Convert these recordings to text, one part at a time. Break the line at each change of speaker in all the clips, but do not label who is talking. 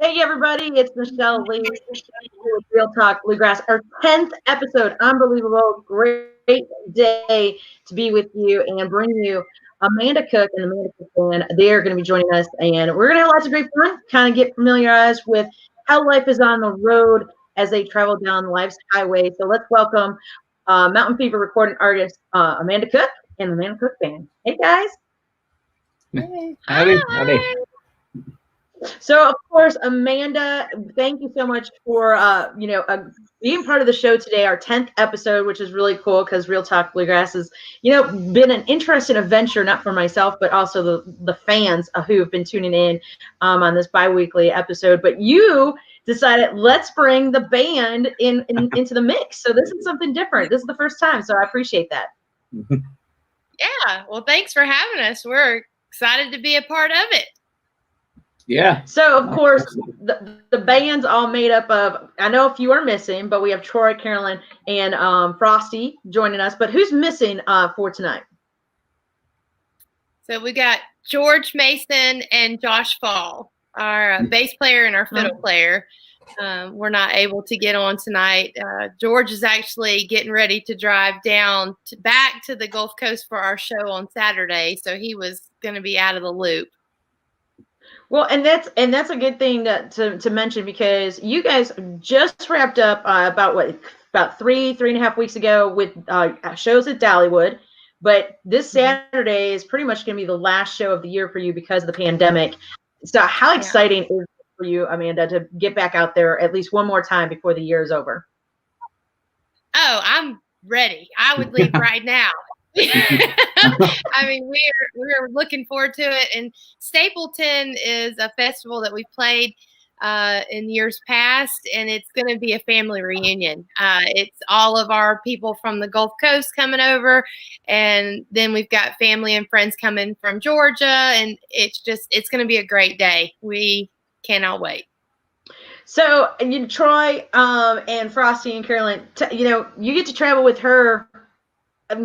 Hey everybody, it's Michelle Lee with Real Talk Bluegrass, our 10th episode. Unbelievable, great day to be with you and bring you Amanda Cook and the Amanda Cook Band. They're going to be joining us, and we're going to have lots of great fun, kind of get familiarized with how life is on the road as they travel down life's highway. So let's welcome Mountain Fever recording artist Amanda Cook and the Amanda Cook Band. Hey guys.
Hey. Howdy.
So, of course, Amanda, thank you so much for, being part of the show today, our 10th episode, which is really cool because Real Talk Bluegrass has, been an interesting adventure, not for myself, but also the fans who have been tuning in on this bi-weekly episode. But you decided, let's bring the band into the mix. So this is something different. This is the first time, so I appreciate that.
Yeah, well, thanks for having us. We're excited to be a part of it.
Yeah.
So, of course, the band's all made up of, I know a few are missing, but we have Troy, Carolyn, and Frosty joining us. But who's missing for tonight?
So we got George Mason and Josh Fall, our bass player and our fiddle player. We're not able to get on tonight. George is actually getting ready to drive down back to the Gulf Coast for our show on Saturday, so he was going to be out of the loop.
Well, and that's a good thing to mention, because you guys just wrapped up about 3.5 weeks ago with shows at Dollywood, but this Saturday is pretty much going to be the last show of the year for you because of the pandemic. So how exciting is it for you, Amanda, to get back out there at least one more time before the year is over?
Oh, I'm ready. I would leave right now. I mean, we're looking forward to it. And Stapleton is a festival that we played in years past, and it's going to be a family reunion. It's all of our people from the Gulf Coast coming over, and then we've got family and friends coming from Georgia, and it's going to be a great day. We cannot wait.
So, Troy and Frosty and Carolyn, you get to travel with her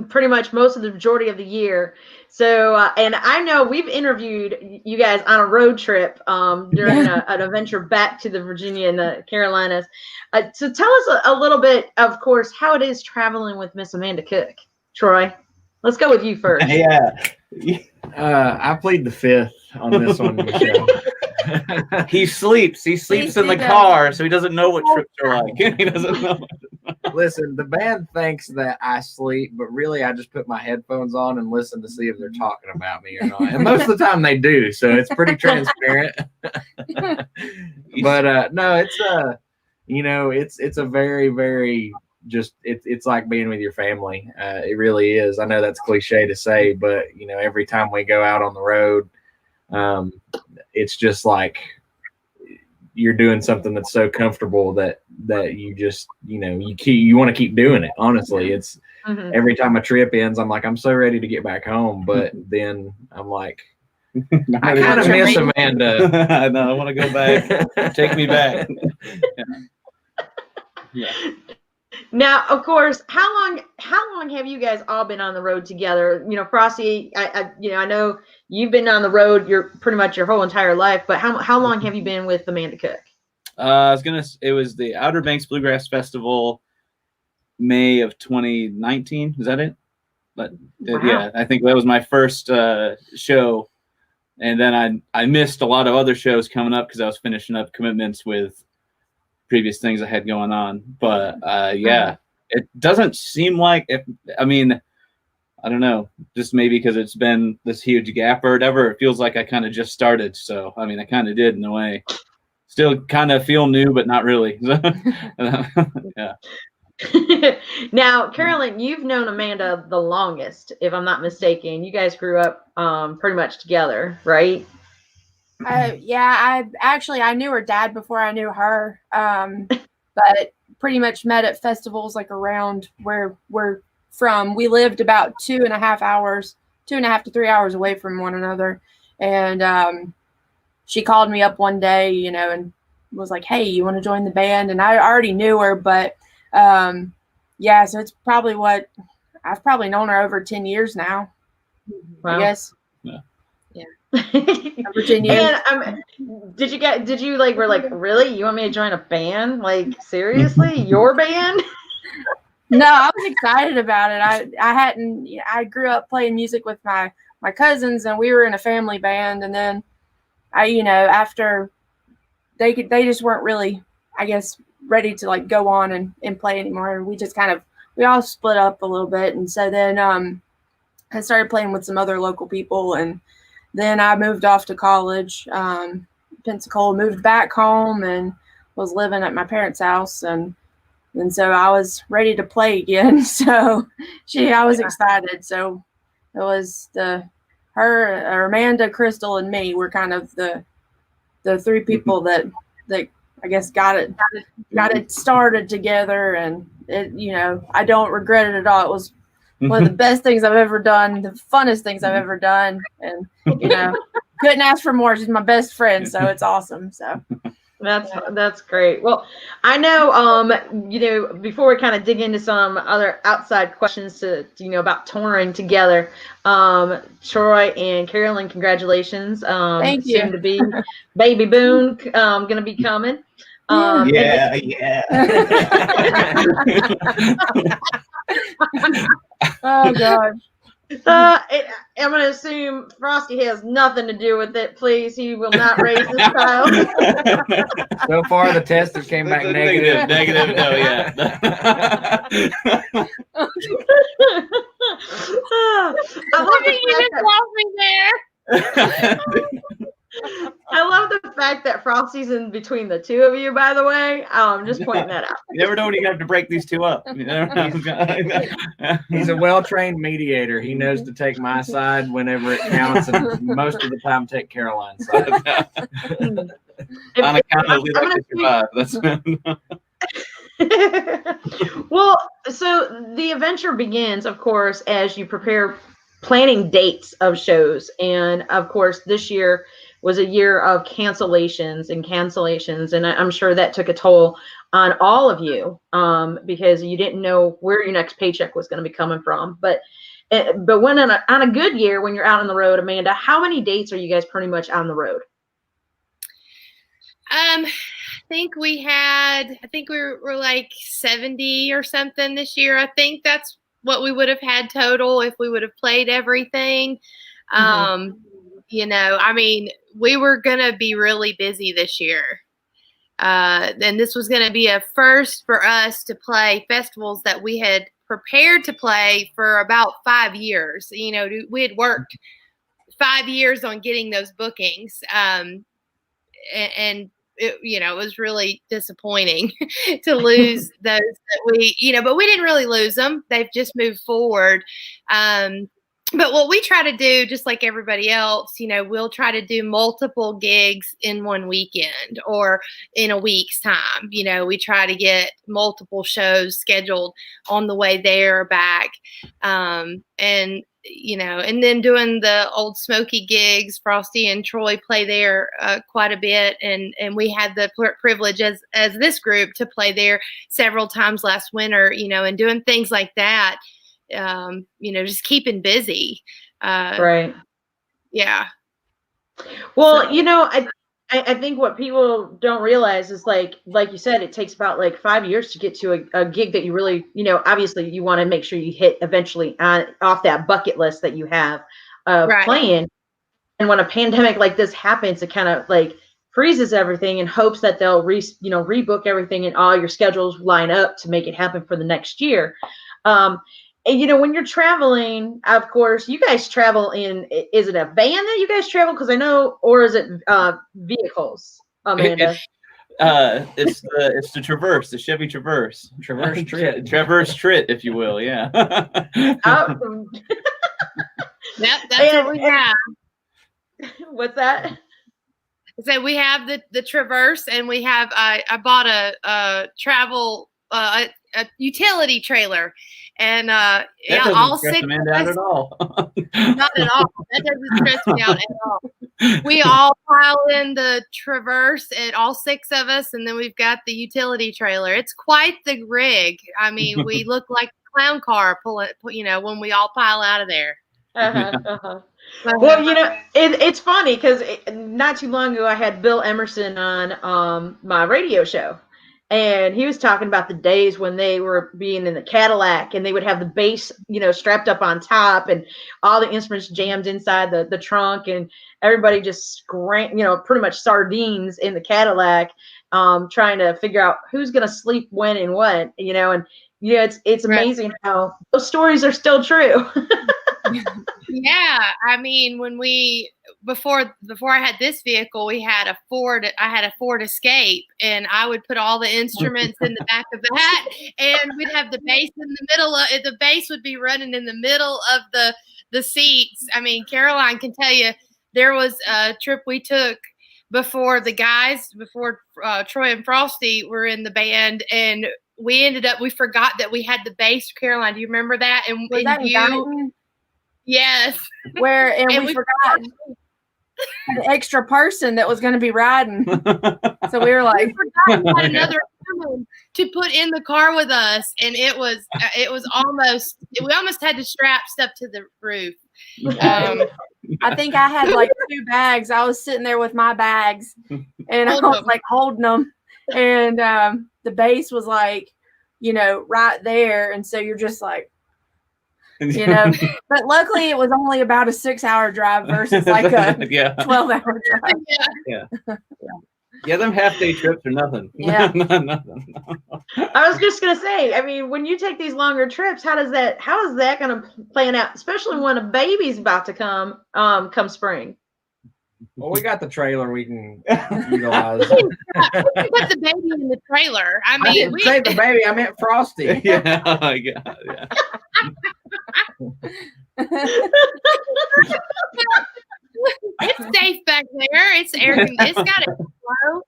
pretty much most of the majority of the year. So, and I know we've interviewed you guys on a road trip during an adventure back to the Virginia and the Carolinas. So tell us a little bit, of course, how it is traveling with Miss Amanda Cook. Troy, let's go with you first.
Yeah. I plead the fifth on this one, Michelle. He sleeps in the car, so he doesn't know what trips are like. He doesn't know. Listen, the band thinks that I sleep, but really I just put my headphones on and listen to see if they're talking about me or not. And most of the time they do, so it's pretty transparent. But no, it's a very, very it's like being with your family. It really is. I know that's cliche to say, but every time we go out on the road, it's just like you're doing something that's so comfortable that you just you want to keep doing it. Honestly, it's every time a trip ends, I'm like, I'm so ready to get back home, but then I'm like, I kind of miss Amanda. I know, I want to go back. Take me back.
Yeah. Now, of course, how long have you guys all been on the road together? Frosty, I know you've been on the road pretty much your whole entire life, but how long have you been with Amanda Cook?
It was the Outer Banks Bluegrass Festival, May of 2019. Is that it? But wow. Yeah, I think that was my first show, and then I missed a lot of other shows coming up because I was finishing up commitments with previous things I had going on. But yeah, it doesn't seem like I don't know, just maybe because it's been this huge gap or whatever, it feels like I kind of just started. So I kind of did in a way. Still kind of feel new, but not really. Yeah.
Now, Carolyn, you've known Amanda the longest, if I'm not mistaken. You guys grew up pretty much together, right?
Yeah, I knew her dad before I knew her, but pretty much met at festivals like around where we're from. We lived about 2.5 to 3 hours away from one another, and she called me up one day, and was like, "Hey, you want to join the band?" And I already knew her, but yeah, so it's probably I've probably known her over 10 years now. Wow. I guess.
Virginia. And did you like, were like, really? You want me to join a band? Like, seriously? Your band?
No, I was excited about it. I grew up playing music with my cousins, and we were in a family band. And then after they just weren't really, I guess, ready to like go on and play anymore. We just we all split up a little bit. And so then I started playing with some other local people, and then I moved off to college, Pensacola, moved back home, and was living at my parents' house, and so I was ready to play again. So I was excited. So it was her, Amanda, Crystal, and me were kind of the three people that I guess got it started together, and I don't regret it at all. It was one of the best things I've ever done, the funnest things I've ever done, and couldn't ask for more. She's my best friend, so it's awesome. So
that's great. Well, I know before we kind of dig into some other outside questions to about touring together, Troy and Carolyn, congratulations.
Thank you.
Soon to be baby Boone going to be coming.
Yeah.
Oh God.
I'm going to assume Frosty has nothing to do with it. Please, he will not raise this child.
So far, the test has came back negative.
Negative. No, yeah.
I love the fact that Frosty's in between the two of you, by the way. Just pointing that out.
You never know when you have to break these two up. You never know.
He's a well-trained mediator. He knows to take my side whenever it counts, and most of the time take Caroline's side.
On account of we like to survive. That's
Well, so the adventure begins, of course, as you prepare planning dates of shows. And of course, this year was a year of cancellations. And I'm sure that took a toll on all of you because you didn't know where your next paycheck was going to be coming from. But when on a good year, when you're out on the road, Amanda, how many dates are you guys pretty much on the road?
I think we were like 70 or something this year. I think that's what we would have had total if we would have played everything. I mean, we were going to be really busy this year. And this was going to be a first for us to play festivals that we had prepared to play for about 5 years. We had worked 5 years on getting those bookings. And it was really disappointing to lose those that but we didn't really lose them. They've just moved forward. But what we try to do, just like everybody else, we'll try to do multiple gigs in one weekend or in a week's time. We try to get multiple shows scheduled on the way there or back. And then doing the Old Smoky gigs, Frosty and Troy play there quite a bit. And we had the privilege as this group to play there several times last winter, and doing things like that, just keeping busy.
Right.
Yeah.
Well, I think what people don't realize is like you said, it takes about like 5 years to get to a gig that you really, obviously you want to make sure you hit eventually off that bucket list that you have playing. And when a pandemic like this happens, it kind of like freezes everything in hopes that they'll rebook everything and all your schedules line up to make it happen for the next year. And when you're traveling, of course, you guys travel is it a van that you guys travel? Because I know, or is it vehicles, Amanda?
It's the Traverse, the Chevy Traverse.
Traverse Trit.
Traverse Trit, if you will, yeah.
Yep, that's what we have.
What's that?
So we have the Traverse, and we have I bought a travel a utility trailer, and
that doesn't
all
stress
6
Amanda
of
out
us,
at all.
not at all. That doesn't stress me out at all. We all pile in the Traverse, and all 6 of us, and then we've got the utility trailer. It's quite the rig. I mean, we look like a clown car when we all pile out of there.
Well, it's funny because not too long ago I had Bill Emerson on my radio show, and he was talking about the days when they were being in the Cadillac and they would have the bass, strapped up on top and all the instruments jammed inside the trunk, and everybody just pretty much sardines in the Cadillac, trying to figure out who's going to sleep when and what, and it's amazing how those stories are still true.
Yeah, I mean, when before I had this vehicle, I had a Ford Escape, and I would put all the instruments in the back of that, and we'd have the bass in the middle of it. The bass would be running in the middle of the seats. I mean, Caroline can tell you there was a trip we took before Troy and Frosty were in the band, and we forgot that we had the bass. Caroline, do you remember that? And
was that in Guyton?
Yes.
We forgot an extra person that was going to be riding. So we were like,
we forgot we had another woman to put in the car with us, and it was we almost had to strap stuff to the roof.
I think I had like 2 bags. I was sitting there with my bags, and I was like holding them, and the bass was like, right there, and so you're just like. But luckily it was only about a 6-hour drive versus like a 12-hour drive.
Yeah, them half-day trips are nothing.
Yeah.
Nothing.
I was just gonna say, I mean, when you take these longer trips, how is that gonna plan out, especially when a baby's about to come spring?
Well, we got the trailer we can utilize.
We can put the baby in the trailer. I mean,
didn't say the baby, I meant Frosty.
Yeah, oh my God, yeah.
It's safe back there. It's air. It's got it flow.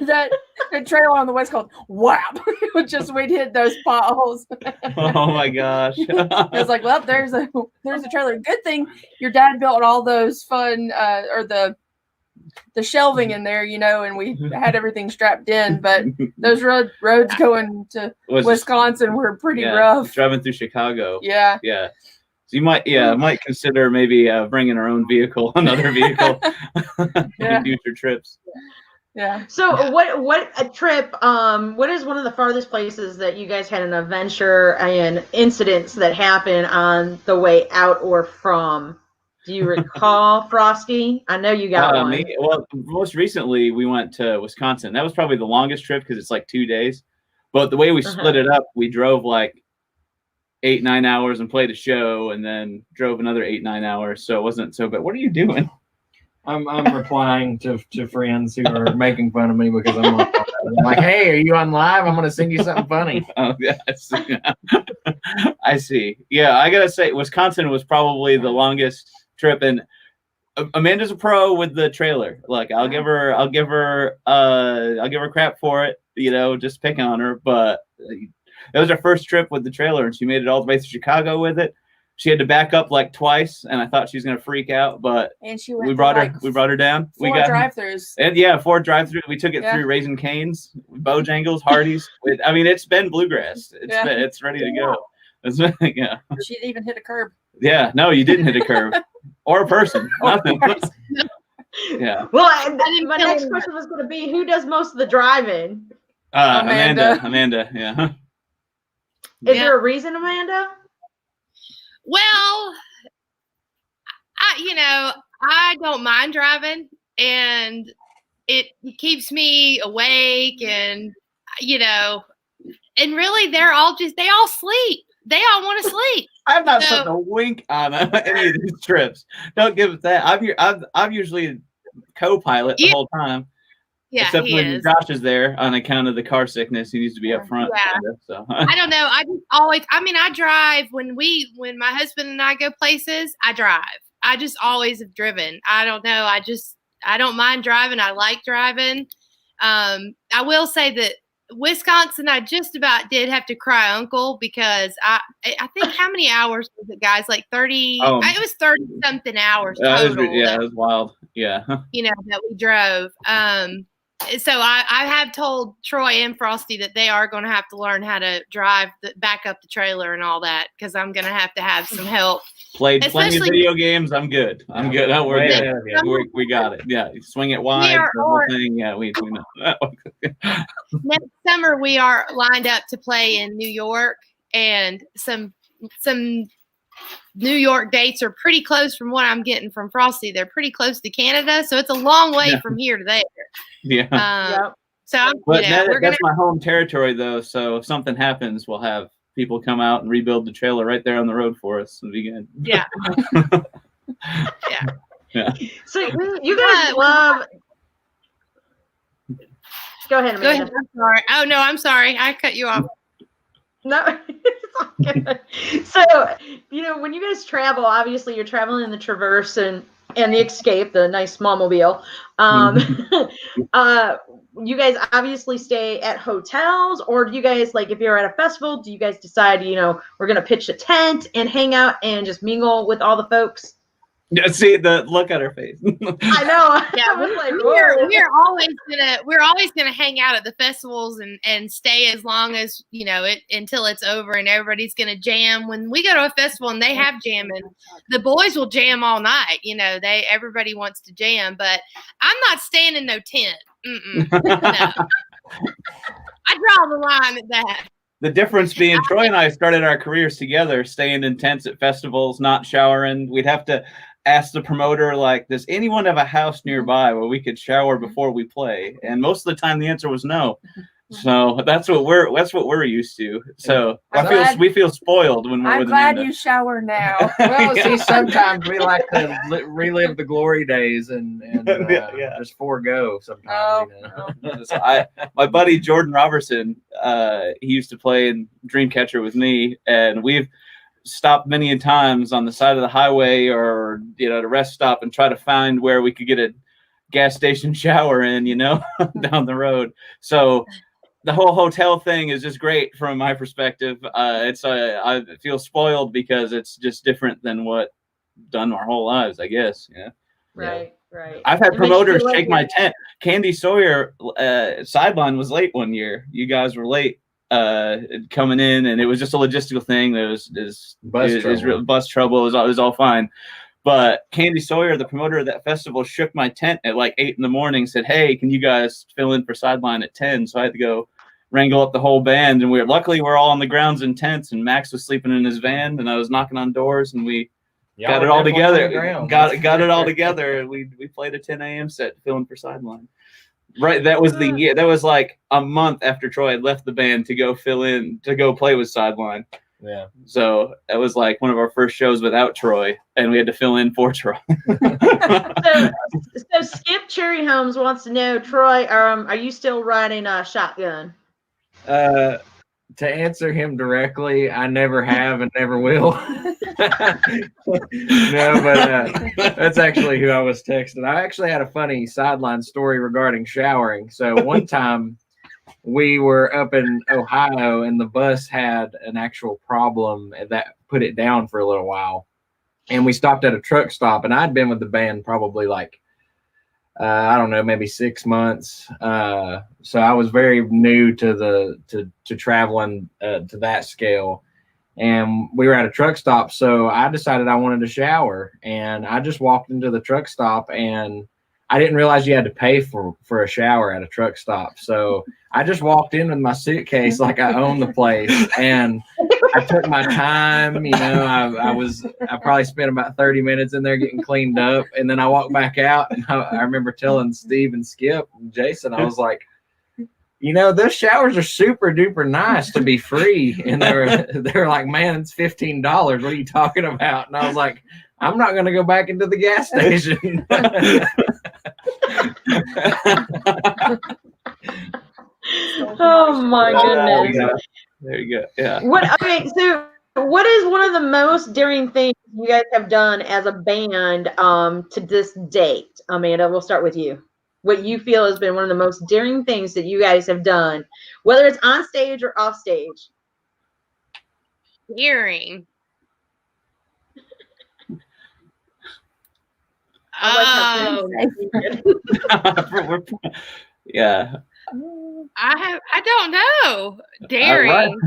That the trailer on the west coast, whap! We'd hit those potholes.
Oh my gosh!
I was like, well, there's a trailer. Good thing your dad built all those fun or the shelving in there, and we had everything strapped in. But those roads going to Wisconsin were pretty rough.
Driving through Chicago.
Yeah.
Yeah. So you might consider maybe bringing our own vehicle, another vehicle, in future trips.
Yeah.
So what a trip, what is one of the farthest places that you guys had an adventure and incidents that happened on the way out or from? Do you recall, Frosty? I know you got one.
Well, most recently we went to Wisconsin. That was probably the longest trip because it's like 2 days. But the way we split it up, we drove like 8-9 hours and played a show, and then drove another 8-9 hours. So it wasn't so bad. What are you doing?
I'm replying to friends who are making fun of me because I'm like, hey, are you on live? I'm going to sing you something funny.
Oh, yes. I see. Yeah, I got to say, Wisconsin was probably the longest trip, and Amanda's a pro with the trailer. Like, I'll give her crap for it, just picking on her. But that was our first trip with the trailer, and she made it all the way to Chicago with it. She had to back up like twice, and I thought she was gonna freak out, but we brought her down. We got
drive-throughs.
And 4 drive-throughs. We took it through Raising Cane's, Bojangles, Hardee's. It's been Bluegrass. It's ready to go. Yeah.
She'd even hit a curb.
Yeah, no, you didn't hit a curb or a person. Nothing. Yeah.
Well, my next question was going to be, who does most of the driving?
Amanda. Yeah.
Is there a reason, Amanda?
Well, I don't mind driving, and it keeps me awake, and and really they all sleep. They all want to sleep.
I've not put a wink on any of these trips. Don't give it that. I'm usually co-pilot the whole time.
Yeah,
except when Josh is there on account of the car sickness. He needs to be up front.
Yeah.
So
I don't know. I drive when my husband and I go places, I drive. I just always have driven. I don't know. I don't mind driving. I like driving. I will say that Wisconsin, I just about did have to cry uncle because I think how many hours was it, guys? Like 30. It was 30 something hours total.
It was wild. Yeah.
That we drove. So I have told Troy and Frosty that they are going to have to learn how to drive back up the trailer and all that, because I'm going to have some help.
Played plenty of video games. I'm good. Don't worry.
Yeah.
We got it. Yeah, you swing it wide. The whole thing. Yeah, we know.
Next summer we are lined up to play in New York, and some New York dates are pretty close from what I'm getting from Frosty. They're pretty close to Canada, so it's a long way from here to there.
Yeah.
So
that's my home territory, though. So if something happens, we'll have people come out and rebuild the trailer right there on the road for us. It'll be good.
Yeah.
Yeah.
So you guys love. Go ahead, Amanda.
Go ahead. I'm sorry. Oh no, I'm sorry. I cut you off.
No, it's all good. So, when you guys travel, obviously you're traveling in the Traverse and the Escape, the nice small mobile. You guys obviously stay at hotels, or do you guys, like, if you're at a festival, do you guys decide, we're going to pitch a tent and hang out and just mingle with all the folks?
Yeah, see the look at her face.
I know.
Yeah, we're always gonna hang out at the festivals and stay as long as until it's over and everybody's gonna jam. When we go to a festival and they have jamming, the boys will jam all night. Everybody wants to jam, but I'm not staying in no tent. No. I draw the line at that.
The difference being Troy and I started our careers together, staying in tents at festivals, not showering. We'd have to ask the promoter, like, does anyone have a house nearby where we could shower before we play? And most of the time the answer was no. So that's what we're used to. So we feel spoiled when we're
I'm
with
glad
Amanda.
you shower now.
Well, see, sometimes we like to relive the glory days and just forego sometimes.
So my buddy Jordan Robertson, he used to play in Dreamcatcher with me, and we've stopped many times on the side of the highway or at a rest stop and try to find where we could get a gas station shower in, down the road. So the whole hotel thing is just great from my perspective. I feel spoiled because it's just different than what done our whole lives, I guess. Yeah.
Right.
I've had promoters shake my tent. Candy Sawyer sideline was late one year. You guys were late coming in, and it was just a logistical thing. There was bus trouble. It was all fine. But Candy Sawyer, the promoter of that festival, shook my tent at like 8 a.m, said, "Hey, can you guys fill in for sideline at 10?" So I had to go wrangle up the whole band, and luckily we're all on the grounds in tents, and Max was sleeping in his van, and I was knocking on doors, and we got it all together. Got it all together, and we played a 10 a.m. set filling for sideline. Right, that was the year. That was like a month after Troy had left the band to go play with sideline.
Yeah.
So that was like one of our first shows without Troy, and we had to fill in for Troy.
So Skip Cherry Holmes wants to know, Troy, are you still riding a shotgun?
To answer him directly, I never have and never will. No, but that's actually who I was texting. I actually had a funny sideline story regarding showering. So one time we were up in Ohio and the bus had an actual problem that put it down for a little while. And we stopped at a truck stop, and I'd been with the band probably like, I don't know, maybe 6 months. So I was very new to traveling to that scale. And we were at a truck stop. So I decided I wanted to shower, and I just walked into the truck stop, and I didn't realize you had to pay for a shower at a truck stop. So I just walked in with my suitcase like I owned the place, and I took my time. I probably spent about 30 minutes in there getting cleaned up, and then I walked back out, and I remember telling Steve and Skip and Jason, I was like, those showers are super duper nice to be free. And they're like, man, it's $15. What are you talking about? And I was like, I'm not going to go back into the gas station.
Oh my goodness.
There you go. Yeah.
So what is one of the most daring things you guys have done as a band to this date? Amanda, we'll start with you. What you feel has been one of the most daring things that you guys have done, whether it's on stage or off stage?
Daring.
Yeah.
I don't know. Daring.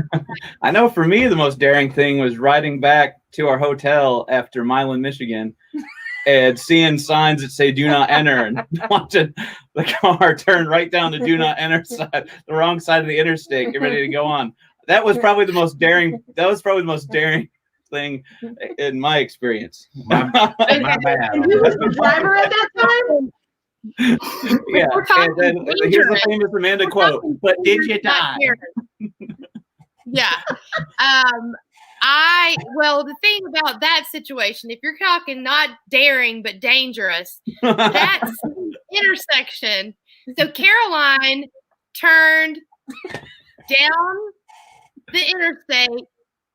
I know for me, the most daring thing was riding back to our hotel after Milan, Michigan, and seeing signs that say "Do not enter" and watching the car turn right down the "Do not enter" side, the wrong side of the interstate, get ready to go on. That was probably the most daring. That was probably the most daring thing in my experience.
My bad.
And who was the driver at that time?
Yeah. And then here's the famous Amanda quote. But did you die?
Yeah. Well, the thing about that situation, if you're talking not daring but dangerous, that's intersection. So Caroline turned down the interstate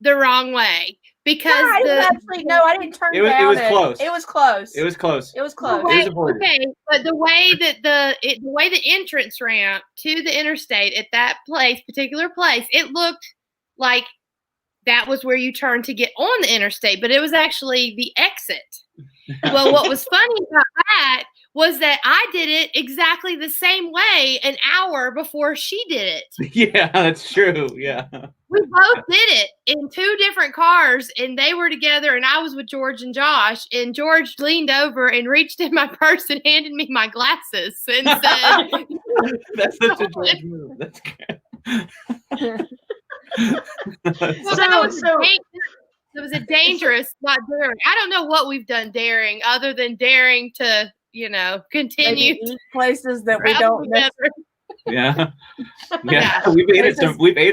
the wrong way because
I didn't turn down.
It was close.
It was close.
It was close.
It was close.
Okay, but the way that the entrance ramp to the interstate at that particular place, it looked like that was where you turned to get on the interstate, but it was actually the exit. Well, what was funny about that was that I did it exactly the same way an hour before she did it.
Yeah, that's true. Yeah.
We both did it in two different cars, and they were together, and I was with George and Josh, and George leaned over and reached in my purse and handed me my glasses and said,
that's such a George move. That's good.
It was a dangerous, not daring. I don't know what we've done daring other than daring to, continue
places that we don't know.
Yeah. We've ate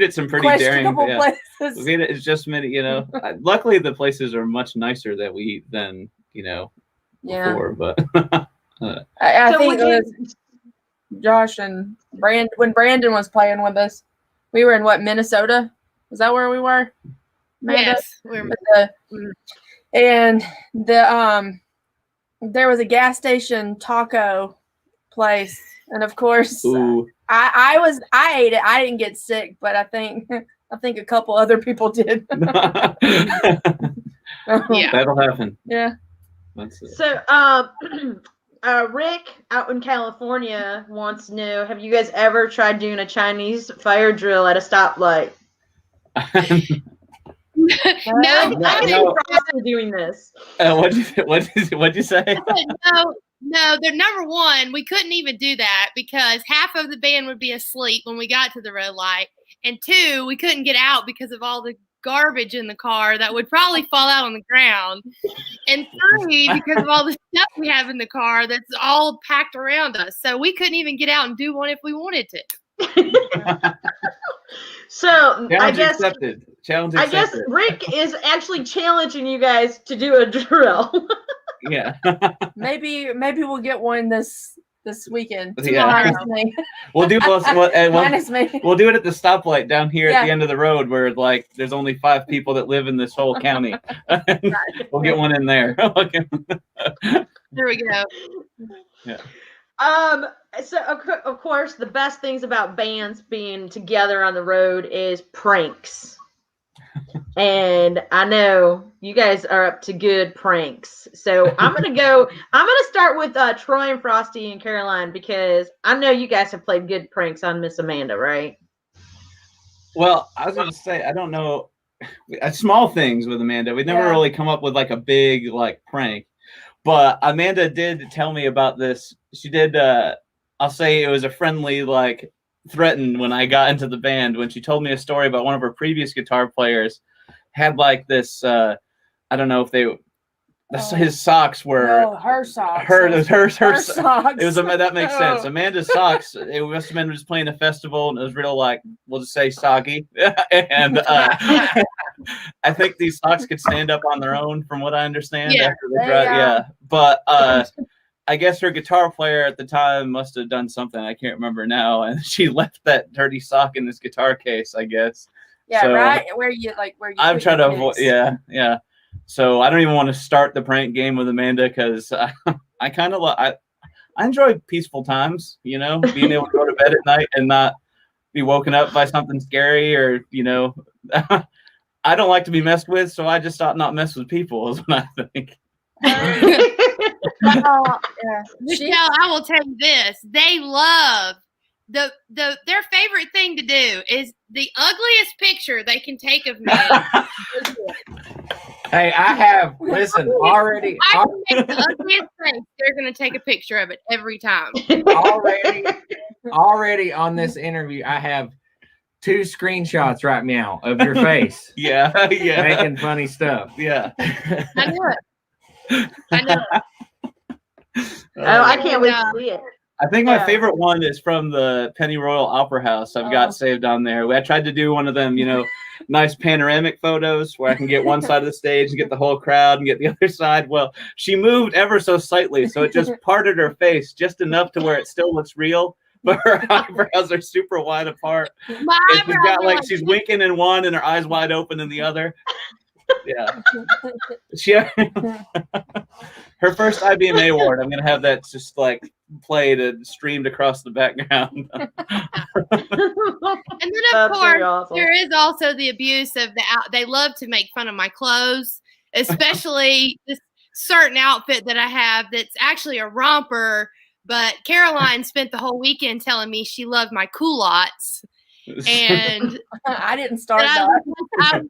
at some pretty daring places. We've ate it's just many, luckily the places are much nicer that we eat than, before, but
I think it was Josh and Brandon, when Brandon was playing with us, we were in Minnesota? Was that where we were?
Yes.
And there was a gas station taco place, and of course, I ate it. I didn't get sick, but I think a couple other people did.
Yeah,
that'll happen.
Yeah.
So, Rick out in California wants to know: have you guys ever tried doing a Chinese fire drill at a stoplight?
No.
Doing this.
What'd you say?
No, they're number one. We couldn't even do that because half of the band would be asleep when we got to the red light, and two, we couldn't get out because of all the garbage in the car that would probably fall out on the ground, and three, because of all the stuff we have in the car that's all packed around us. So we couldn't even get out and do one if we wanted to.
So
Challenge accepted.
I guess Rick is actually challenging you guys to do a drill.
Yeah.
Maybe we'll get one this weekend.
Yeah. We'll do
minus me.
We'll do it at the stoplight down here at the end of the road where there's only 5 people that live in this whole county. We'll get one in there.
There we go.
Yeah.
So of course, the best things about bands being together on the road is pranks. And I know you guys are up to good pranks. So I'm going to start with Troy and Frosty and Caroline, because I know you guys have played good pranks on Miss Amanda, right?
Well, I was going to say, I don't know, small things with Amanda. We've never really come up with like a big prank. But Amanda did tell me about this. She did, I'll say it was a friendly, threatened when I got into the band, when she told me a story about one of her previous guitar players had this, I don't know if his socks were
her socks.
Her socks.
It
was that makes sense. Amanda's socks. It must have been just playing a festival, and it was real we'll just say soggy. And I think these socks could stand up on their own, from what I understand.
Yeah.
After they dry, yeah. But I guess her guitar player at the time must have done something. I can't remember now, and she left that dirty sock in this guitar case, I guess.
Yeah,
so,
right. Where you
I'm trying to avoid. Yeah. So I don't even want to start the prank game with Amanda, because I kind of I enjoy peaceful times, being able to go to bed at night and not be woken up by something scary, or I don't like to be messed with, so I just thought not mess with people is what I think.
Michelle, I will tell you this: they love their favorite thing to do is the ugliest picture they can take of me.
Hey, I have already.
I can make the ugliest face. They're gonna take a picture of it every time.
Already on this interview, I have 2 screenshots right now of your face.
Yeah.
Making funny stuff.
Yeah.
I know it.
I can't wait to see it.
I think my favorite one is from the Pennyroyal Opera House. I've got saved on there. I tried to do one of them, nice panoramic photos where I can get one side of the stage and get the whole crowd and get the other side. Well, she moved ever so slightly, so it just parted her face just enough to where it still looks real, but her eyebrows are super wide apart. She's got she's winking in one and her eyes wide open in the other. Yeah. Her first IBMA award. I'm gonna have that just played and streamed across the background.
And then of course there is also the abuse of they love to make fun of my clothes, especially this certain outfit that I have that's actually a romper, but Caroline spent the whole weekend telling me she loved my culottes. And
I didn't start that.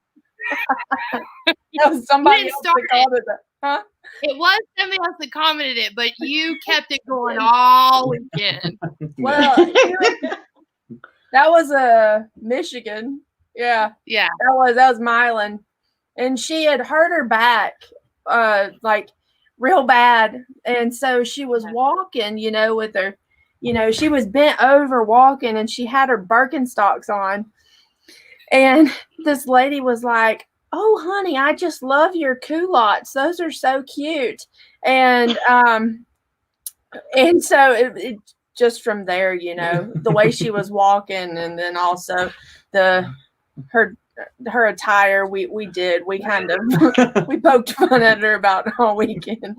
That was somebody else that called it that. Huh?
It was somebody else that commented it, but you kept it going all weekend.
Well, that was Michigan. Yeah. That was Mylan, and she had hurt her back, real bad, and so she was walking, with her, she was bent over walking, and she had her Birkenstocks on, and this lady was like, "Oh, honey, I just love your culottes. Those are so cute." And so it just from there, the way she was walking, and then also her attire, we kind of we poked fun at her about all weekend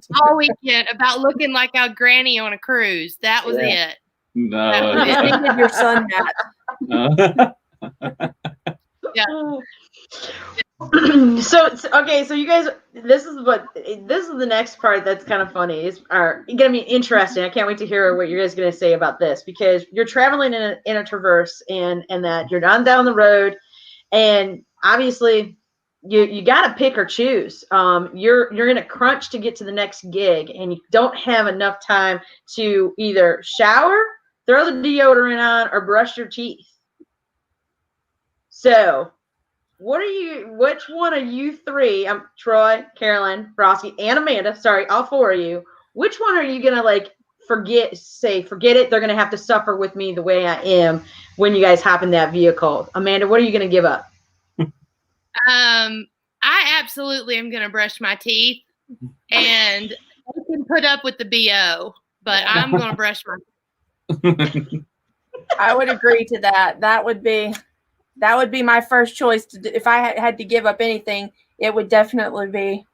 about looking like our granny on a cruise. That was it.
No,
it needed your sun hat.
Yeah.
So you guys, this is the next part that's kind of funny. It's gonna be interesting. I can't wait to hear what you guys are gonna say about this, because you're traveling in a traverse and that you're down the road, and obviously you gotta pick or choose. You're in a crunch to get to the next gig, and you don't have enough time to either shower, throw the deodorant on, or brush your teeth. So which one of you three, Troy, Caroline, Frosty, and Amanda, sorry, all 4 of you, which one are you going to forget it, they're going to have to suffer with me the way I am when you guys hop in that vehicle? Amanda, what are you going to give up?
I absolutely am going to brush my teeth, and I can put up with the BO, but I'm going to brush my teeth.
I would agree to that. That would be my first choice if I had to give up anything. It would definitely be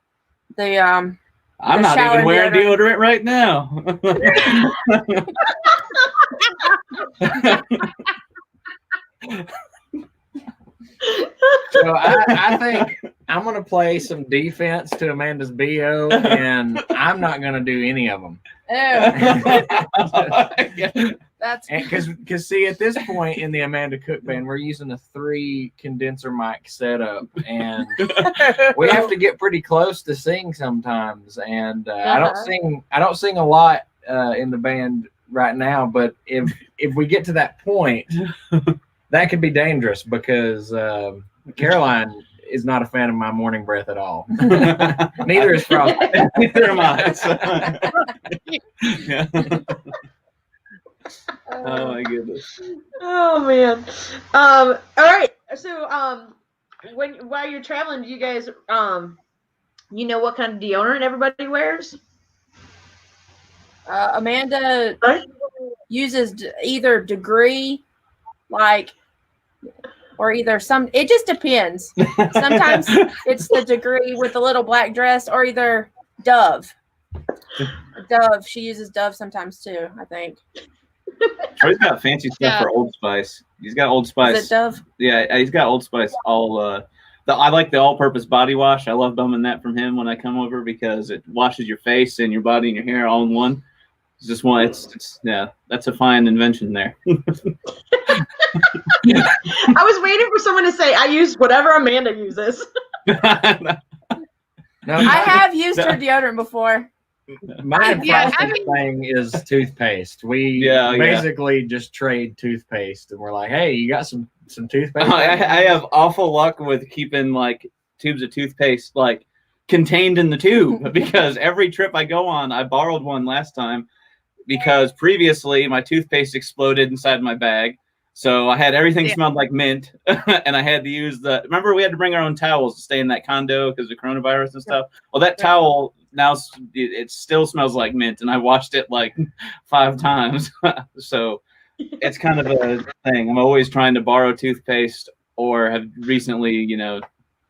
the
I'm not even wearing deodorant right now.
So I think I'm going to play some defense to Amanda's BO, and I'm not going to do any of them.
That's
because see, at this point in the Amanda Cook Band, we're using a 3 condenser mic setup, and we have to get pretty close to sing sometimes. And I don't sing a lot in the band right now, but if we get to that point, that could be dangerous, because Caroline is not a fan of my morning breath at all. Neither is Frosty.
Neither am I. Yeah. Oh my goodness.
Oh man. All right. So while you're traveling, do you guys what kind of deodorant everybody wears?
Amanda uses either Degree, or either it just depends. Sometimes it's the Degree with the little black dress, or either Dove. She uses Dove sometimes too, I think.
Troy's got fancy stuff for Old Spice. He's got Old Spice.
Is it Dove?
Yeah, he's got Old Spice. I like the all-purpose body wash. I love bumming that from him when I come over, because it washes your face and your body and your hair all in one. It's just one. It's yeah. That's a fine invention there.
I was waiting for someone to say, I use whatever Amanda uses.
No,
I have used her deodorant before.
my
Yeah,
classic thing is toothpaste. We basically just trade toothpaste, and we're like, "Hey, you got some toothpaste?"
I have awful luck with keeping like tubes of toothpaste like contained in the tube because every trip I go on, I borrowed one last time because previously my toothpaste exploded inside my bag. So I had everything smelled like mint, and I had to use remember we had to bring our own towels to stay in that condo because of coronavirus and stuff. Well, that towel now it still smells like mint, and I washed it like 5 times. So it's kind of a thing. I'm always trying to borrow toothpaste, or have recently,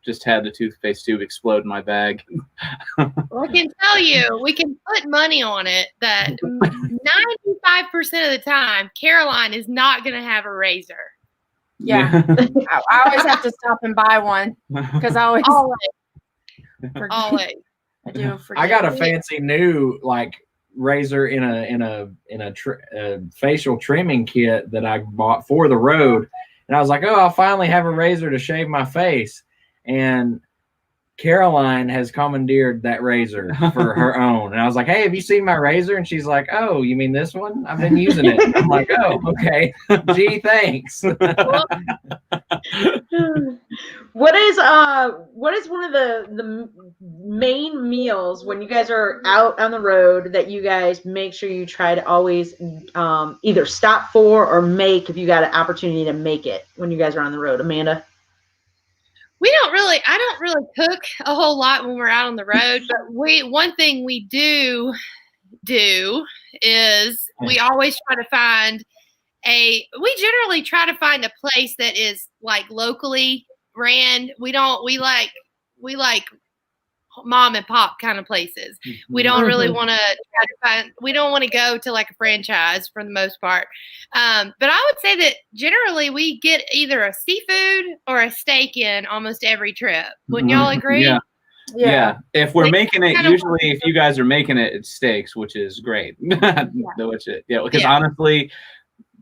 just had the toothpaste tube explode in my bag.
Well, I can tell you, we can put money on it that 95% of the time, Caroline is not going to have a razor.
Yeah. I always have to stop and buy one because I always forget.
Always.
I do forget.
I got a fancy new razor in a facial trimming kit that I bought for the road, and I was like, oh, I'll finally have a razor to shave my face. And Caroline has commandeered that razor for her own. And I was like, hey, have you seen my razor? And she's like, oh, you mean this one? I've been using it. I'm like, oh, okay. Gee, thanks.
What is one of the main meals when you guys are out on the road that you guys make sure you try to always either stop for or make if you got an opportunity to make it when you guys are on the road? Amanda?
I don't really cook a whole lot when we're out on the road, but one thing we do is we always try to find we generally try to find a place that is like locally ran. We like mom and pop kind of places. We don't really want to we don't want to go to like a franchise for the most part. But I would say that generally we get either a seafood or a steak in almost every trip. Wouldn't y'all agree?
Yeah. If we're making it, usually if you guys are making it, it's steaks, which is great. Because honestly,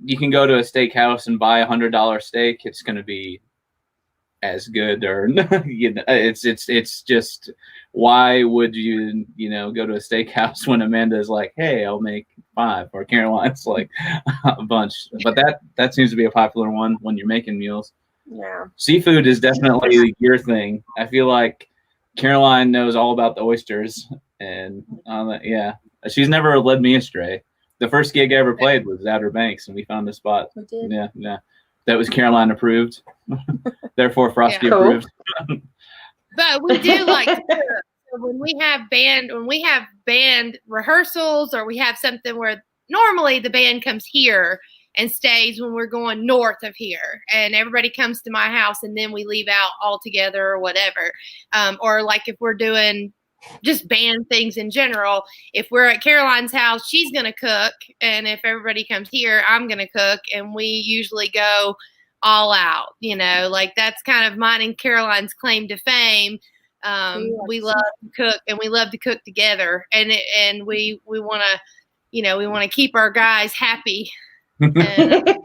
you can go to a steakhouse and buy $100 steak. It's going to be as good, or it's just, why would you go to a steakhouse when Amanda's like, hey, I'll make 5, or Caroline's like a bunch. But that seems to be a popular one when you're making meals.
Yeah,
seafood is definitely your thing. I feel like Caroline knows all about the oysters, and she's never led me astray. The first gig I ever played was Outer Banks, and we found a spot.
we did.
Yeah, that was Caroline approved. Therefore, Frosty approved.
But we do like to cook. So when we have band rehearsals, or we have something where normally the band comes here and stays when we're going north of here, and everybody comes to my house, and then we leave out all together or whatever. Or like if we're doing just band things in general, if we're at Caroline's house, she's going to cook. And if everybody comes here, I'm going to cook. And we usually go all out, like that's kind of mine and Caroline's claim to fame. We love to cook, and we love to cook together. And we want to, we want to keep our guys happy. And,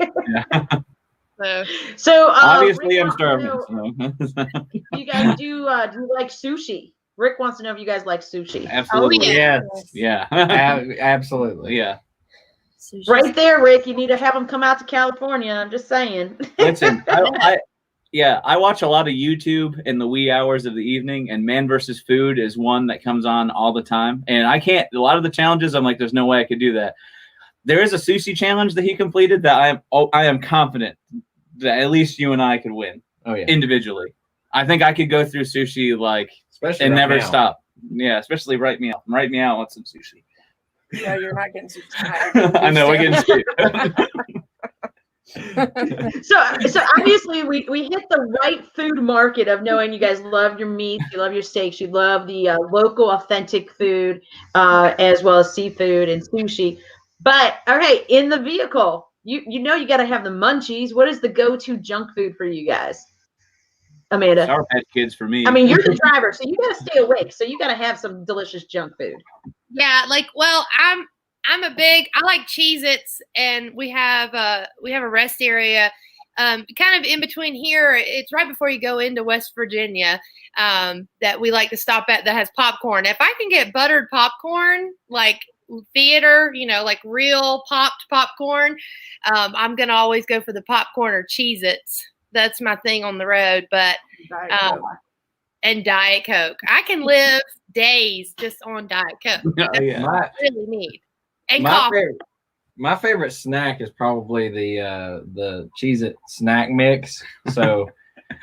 so
obviously
Rick,
I'm starving.
You guys do you like sushi? Rick wants to know if you guys like sushi.
Absolutely.
Oh,
yeah.
Yeah.
Absolutely.
Yeah.
Right there, Rick. You need to have them come out to California. I'm just saying.
Listen, I watch a lot of YouTube in the wee hours of the evening, and Man vs. Food is one that comes on all the time. And a lot of the challenges, I'm like, there's no way I could do that. There is a sushi challenge that he completed that I am confident that at least you and I could win.
Oh yeah.
Individually. I think I could go through sushi
Especially
and
right
never
now.
stop. Yeah, especially write me out. Write me out on some sushi.
No, you're not getting sushi.
I know, we're getting
So obviously we hit the right food market of knowing you guys love your meats, you love your steaks, you love the local authentic food, as well as seafood and sushi. But okay, in the vehicle, you got to have the munchies. What is the go-to junk food for you guys? Amanda?
Sour Patch Kids for me.
I mean, you're the driver, so you got to stay awake. So you got to have some delicious junk food.
Yeah, I like Cheez-Its, and we have a rest area kind of in between here. It's right before you go into West Virginia that we like to stop at that has popcorn. If I can get buttered popcorn, like theater, like real popped popcorn, I'm going to always go for the popcorn or Cheez-Its. That's my thing on the road. But and Diet Coke. I can live days just on Diet Coke. That's what I really need. And coffee.
My favorite snack is probably the Cheez-It snack mix. So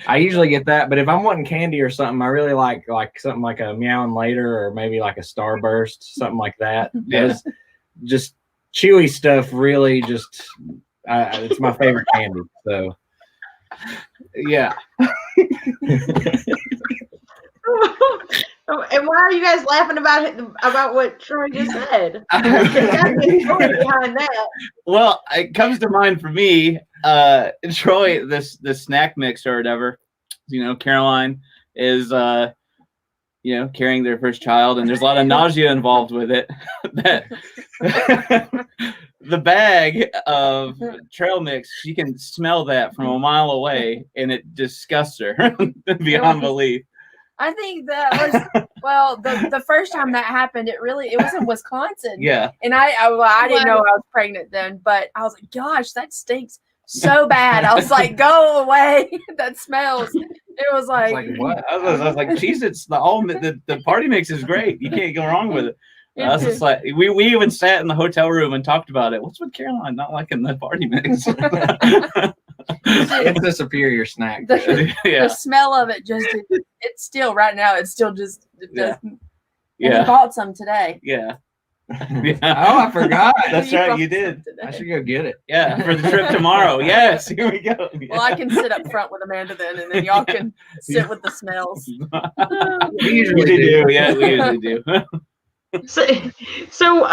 I usually get that, but if I'm wanting candy or something, I really like something like a Meow and Later or maybe like a Starburst, something like that. Those just chewy stuff really just it's my favorite candy. So yeah.
And why are you guys laughing about what Troy just said? There's got to be a story behind that.
Well, it comes to mind for me, Troy, this snack mix or whatever. Caroline is carrying their first child, and there's a lot of nausea involved with it. The bag of trail mix, she can smell that from a mile away, and it disgusts her beyond belief.
I think that was the first time that happened. It was in Wisconsin.
Yeah,
and I didn't know I was pregnant then, but I was like, gosh, that stinks so bad. I was like, go away, that smells. It was like
what? I was like, Cheez-Its, the party mix is great. You can't go wrong with it. I was just like, we even sat in the hotel room and talked about it. What's with Caroline not liking the party mix?
It's a superior snack.
The smell of it it's still right now. It's still just doesn't.
Yeah.
I bought some today.
Yeah.
Oh, I forgot.
That's right, you did.
I should go get it.
Yeah, for the trip tomorrow. Yes, here we go. Yeah.
Well, I can sit up front with Amanda then, and then y'all can sit with the smells.
We usually do.
Yeah, we usually do.
So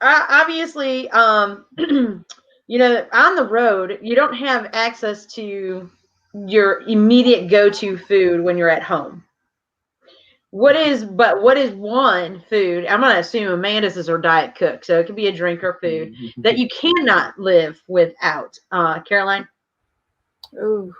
obviously, on the road, you don't have access to your immediate go-to food when you're at home. What is one food? I'm going to assume Amanda's is her Diet Coke, so it could be a drink or food that you cannot live without. Caroline?
Ooh.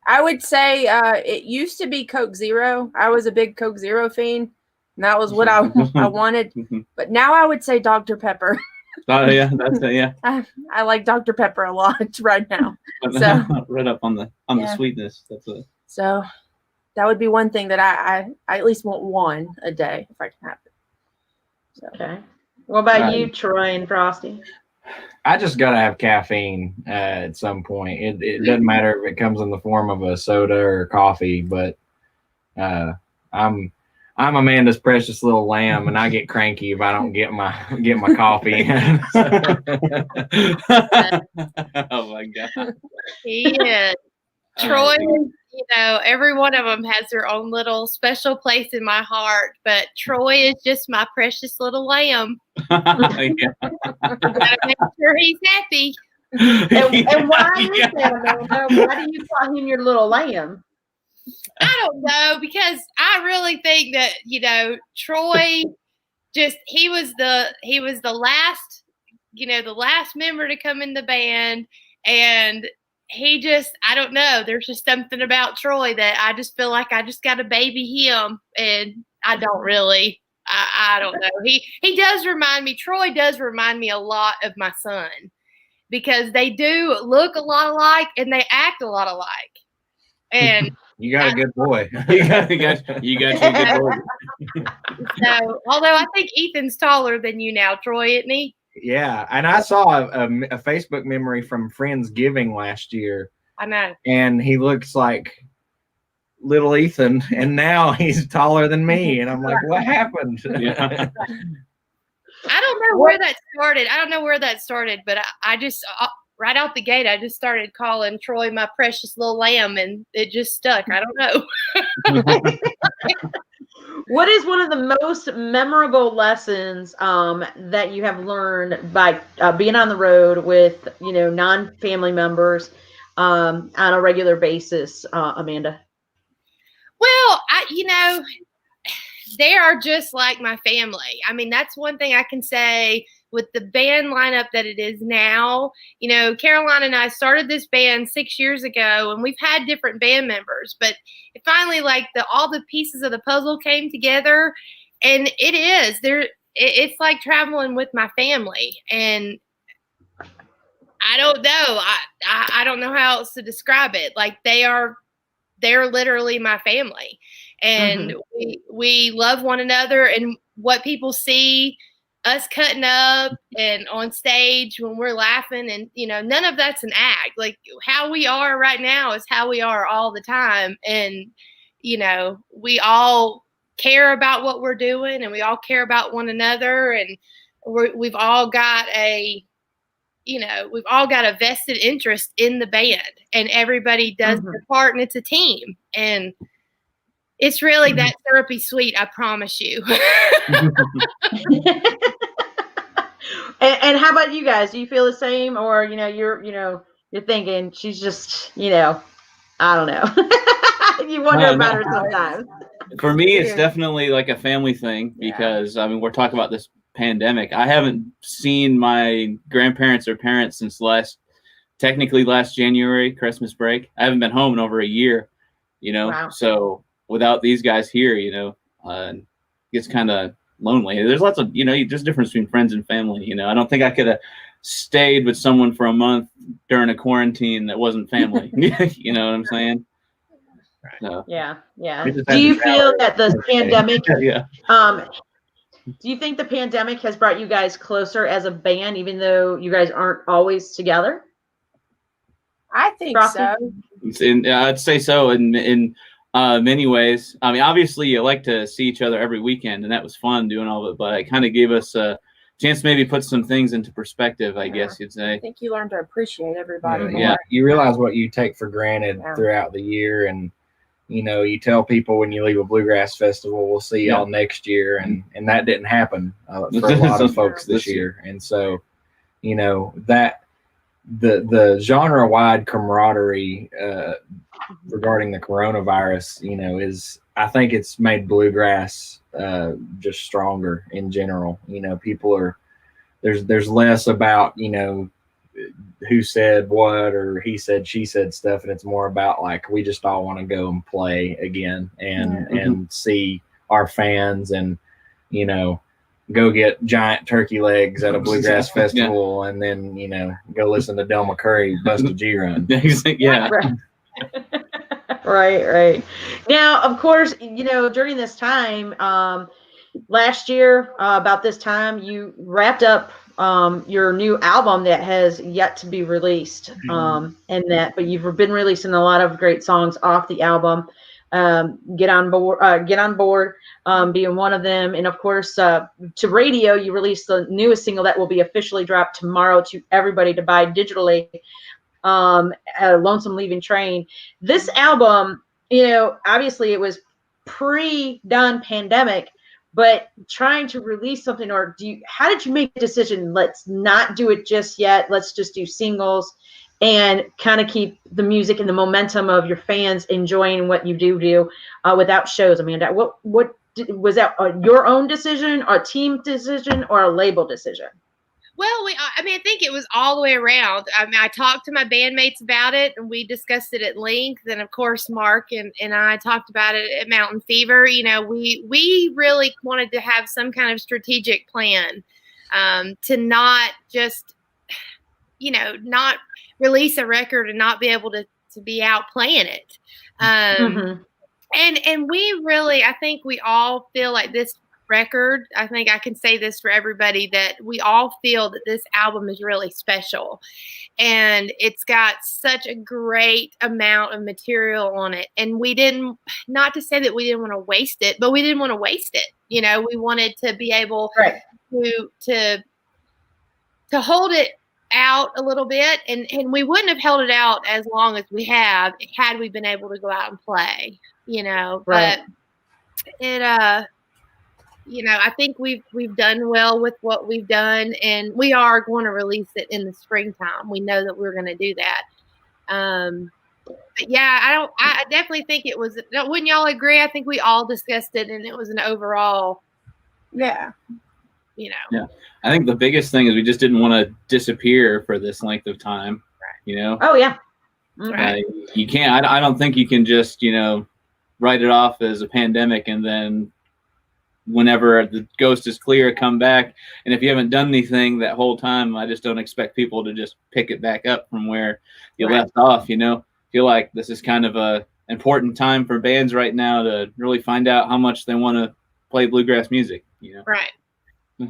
I would say it used to be Coke Zero. I was a big Coke Zero fiend, and that was what I wanted. But now I would say Dr. Pepper.
Oh yeah, that's it. Yeah,
I like Dr. Pepper a lot right now. So
right up on the sweetness. That's it.
So that would be one thing that I at least want one a day if I can have it. So.
Okay. What about you, Troy and Frosty?
I just gotta have caffeine at some point. It doesn't matter if it comes in the form of a soda or coffee, but I'm Amanda's precious little lamb, and I get cranky if I don't get my coffee in.
Oh my god!
Yeah, Troy. Every one of them has their own little special place in my heart, but Troy is just my precious little lamb.
Yeah.
Gotta make sure he's happy.
And why is that, Amanda? Why do you call him your little lamb?
I don't know, because I really think that Troy he was the last the last member to come in the band, and I don't know, there's just something about Troy that I just feel like I just got to baby him, and I don't really I don't know. Troy does remind me a lot of my son, because they do look a lot alike and they act a lot alike. And
you got a good boy.
you got a good boy.
So, although I think Ethan's taller than you now, Troy, isn't he?
Yeah, and I saw a Facebook memory from Friendsgiving last year.
I know.
And he looks like little Ethan, and now he's taller than me, and I'm like, what happened?
Yeah.
I don't know where that started, but I just right out the gate, I just started calling Troy my precious little lamb, and it just stuck. I don't know.
What is one of the most memorable lessons that you have learned by being on the road with non-family members on a regular basis, Amanda?
Well, they are just like my family. I mean, that's one thing I can say with the band lineup that it is now. You know, Caroline and I started this band 6 years ago, and we've had different band members, but it finally, like, all the pieces of the puzzle came together, and it's like traveling with my family. And I don't know. I don't know how else to describe it. Like, they're literally my family, and we love one another. And what people see us cutting up and on stage when we're laughing, and none of that's an act. Like, how we are right now is how we are all the time. And we all care about what we're doing, and we all care about one another, and we've all got a vested interest in the band, and everybody does their part, and it's a team. And it's really that syrupy sweet, I promise you.
And how about you guys? Do you feel the same, or you're thinking she's just I don't know. You wonder about her sometimes.
For me, it's definitely like a family thing, because I mean, we're talking about this pandemic. I haven't seen my grandparents or parents since last January, Christmas break. I haven't been home in over a year,
Wow.
So without these guys here, it gets kind of lonely. There's lots of, there's a difference between friends and family. I don't think I could have stayed with someone for a month during a quarantine that wasn't family. You know what I'm saying? So,
yeah. Do you feel that the pandemic, do you think the pandemic has brought you guys closer as a band, even though you guys aren't always together?
I think so.
I'd say so in many ways. I mean, obviously, you like to see each other every weekend, and that was fun doing all of it. But it kind of gave us a chance to maybe put some things into perspective, I guess you'd say.
I think you learn to appreciate everybody more.
Yeah, you realize what you take for granted throughout the year, and you tell people when you leave a bluegrass festival, we'll see y'all next year, and that didn't happen for a lot of folks this year. And so, that the genre-wide camaraderie regarding the coronavirus, is, I think it's made bluegrass just stronger in general. People are, there's less about, who said what or he said, she said stuff. And it's more about like, we just all want to go and play again and see our fans and, go get giant turkey legs at a bluegrass festival and then, go listen to Del McCurry bust a G run.
Yeah.
Right. Now, of course, during this time, last year, about this time, you wrapped up your new album that has yet to be released. But you've been releasing a lot of great songs off the album. Get on board, being one of them. And of course, to radio, you released the newest single that will be officially dropped tomorrow to everybody to buy digitally. Lonesome Leaving Train. This album, obviously it was pre-done pandemic, but trying to release something, or how did you make the decision? Let's not do it just yet. Let's just do singles and kind of keep the music and the momentum of your fans enjoying what you do without shows. Amanda, what was that your own decision, or a team decision, or a label decision?
Well, I think it was all the way around. I mean, I talked to my bandmates about it, and we discussed it at length. And of course, Mark and I talked about it at Mountain Fever. We really wanted to have some kind of strategic plan to not just, not release a record and not be able to be out playing it. And we really, I think we all feel like this record, I think I can say this for everybody, that we all feel that this album is really special, and it's got such a great amount of material on it. And we didn't, not to say that we didn't want to waste it, but we didn't want to waste it. We wanted to be able to hold it out a little bit, and we wouldn't have held it out as long as we have had we been able to go out and play, but it I think we've done well with what we've done, and we are going to release it in the springtime. We know that we're going to do that. But yeah, I definitely think it was. Wouldn't y'all agree? I think we all discussed it, and it was an overall,
Yeah.
you know.
Yeah, I think the biggest thing is we just didn't want to disappear for this length of time. You know.
Oh yeah.
Right.
You can't. I don't think you can just write it off as a pandemic and then whenever the ghost is clear, come back. And if you haven't done anything that whole time, I just don't expect people to just pick it back up from where you left off. Feel like this is kind of a important time for bands right now to really find out how much they want to play bluegrass music.
Right.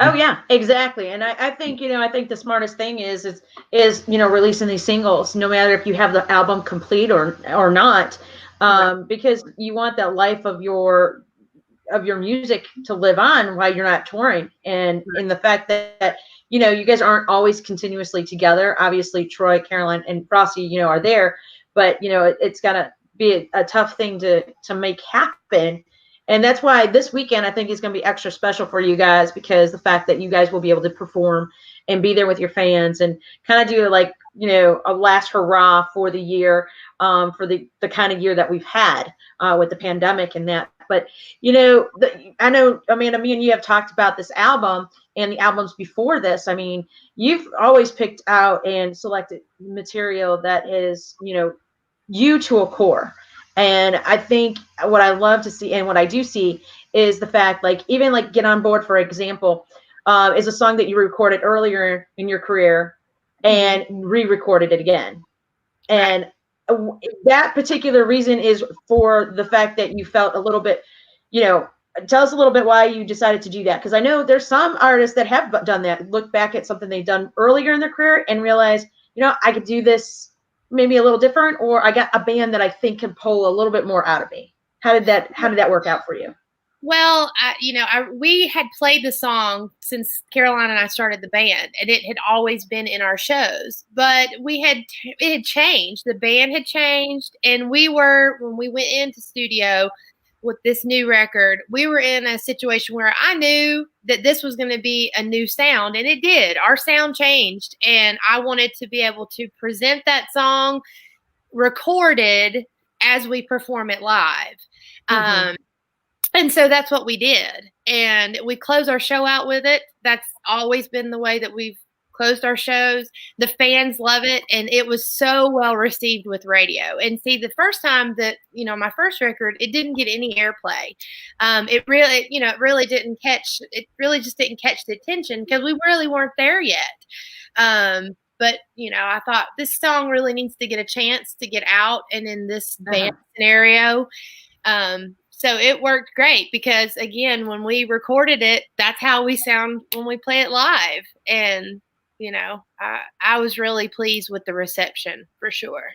Oh yeah, exactly. And I think, I think the smartest thing is releasing these singles, no matter if you have the album complete or not, because you want that life of your music to live on while you're not touring. And in the fact that you guys aren't always continuously together. Obviously, Troy, Caroline, and Frosty, are there, but it's gotta be a tough thing to make happen. And that's why this weekend I think is going to be extra special for you guys, because the fact that you guys will be able to perform and be there with your fans and kind of do like, a last hurrah for the year, for the kind of year that we've had with the pandemic and that. But, I know, Amanda, me and you have talked about this album and the albums before this. I mean, you've always picked out and selected material that is, you to a core. And I think what I love to see and what I do see is the fact, like, even like Get On Board, for example, is a song that you recorded earlier in your career and re-recorded it again. And that particular reason is for the fact that you felt a little bit, tell us a little bit why you decided to do that. Because I know there's some artists that have done that, look back at something they've done earlier in their career and realize, I could do this maybe a little different, or I got a band that I think can pull a little bit more out of me. How did that work out for you?
Well, we had played the song since Caroline and I started the band, and it had always been in our shows. But it had changed. The band had changed, and when we went into studio with this new record, we were in a situation where I knew that this was going to be a new sound, and it did. Our sound changed, and I wanted to be able to present that song recorded as we perform it live. And so that's what we did. And we close our show out with it. That's always been the way that we've closed our shows. The fans love it. And it was so well received with radio. And see, the first time that, my first record, it didn't get any airplay. It really just didn't catch the attention because we really weren't there yet. But, I thought this song really needs to get a chance to get out. And in this band scenario, so it worked great because, again, when we recorded it, that's how we sound when we play it live. And, I was really pleased with the reception for sure.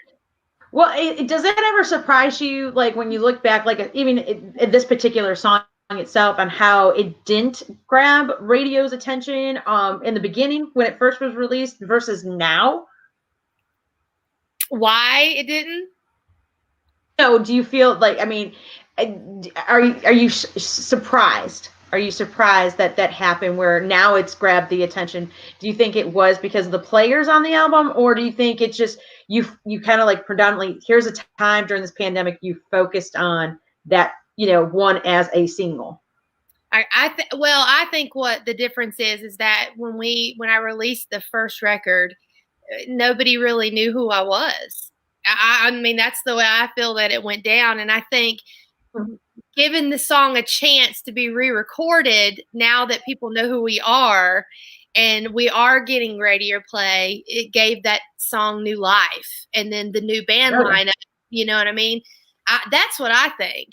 Well, does that ever surprise you, like when you look back, like even in this particular song itself, on how it didn't grab radio's attention in the beginning when it first was released versus now?
Why it didn't?
Do you feel like, are you surprised? Are you surprised that happened where now it's grabbed the attention? Do you think it was because of the players on the album, or do you think it's just you kind of like predominantly, here's a time during this pandemic you focused on that, one as a single?
I think what the difference is that when I released the first record, nobody really knew who I was. I mean, that's the way I feel that it went down. And I think giving the song a chance to be re-recorded, now that people know who we are and we are getting radio play, it gave that song new life. And then the new band lineup, you know what I mean? That's what I think.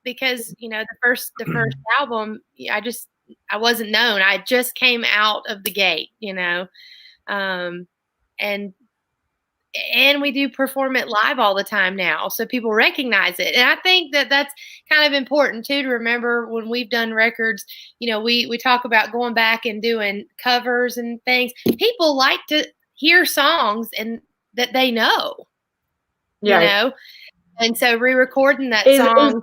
Because, the first album, I wasn't known. I just came out of the gate, and we do perform it live all the time now, so people recognize it. And I think that that's kind of important too, to remember when we've done records, we talk about going back and doing covers and things. People like to hear songs and that they know, and so re-recording that song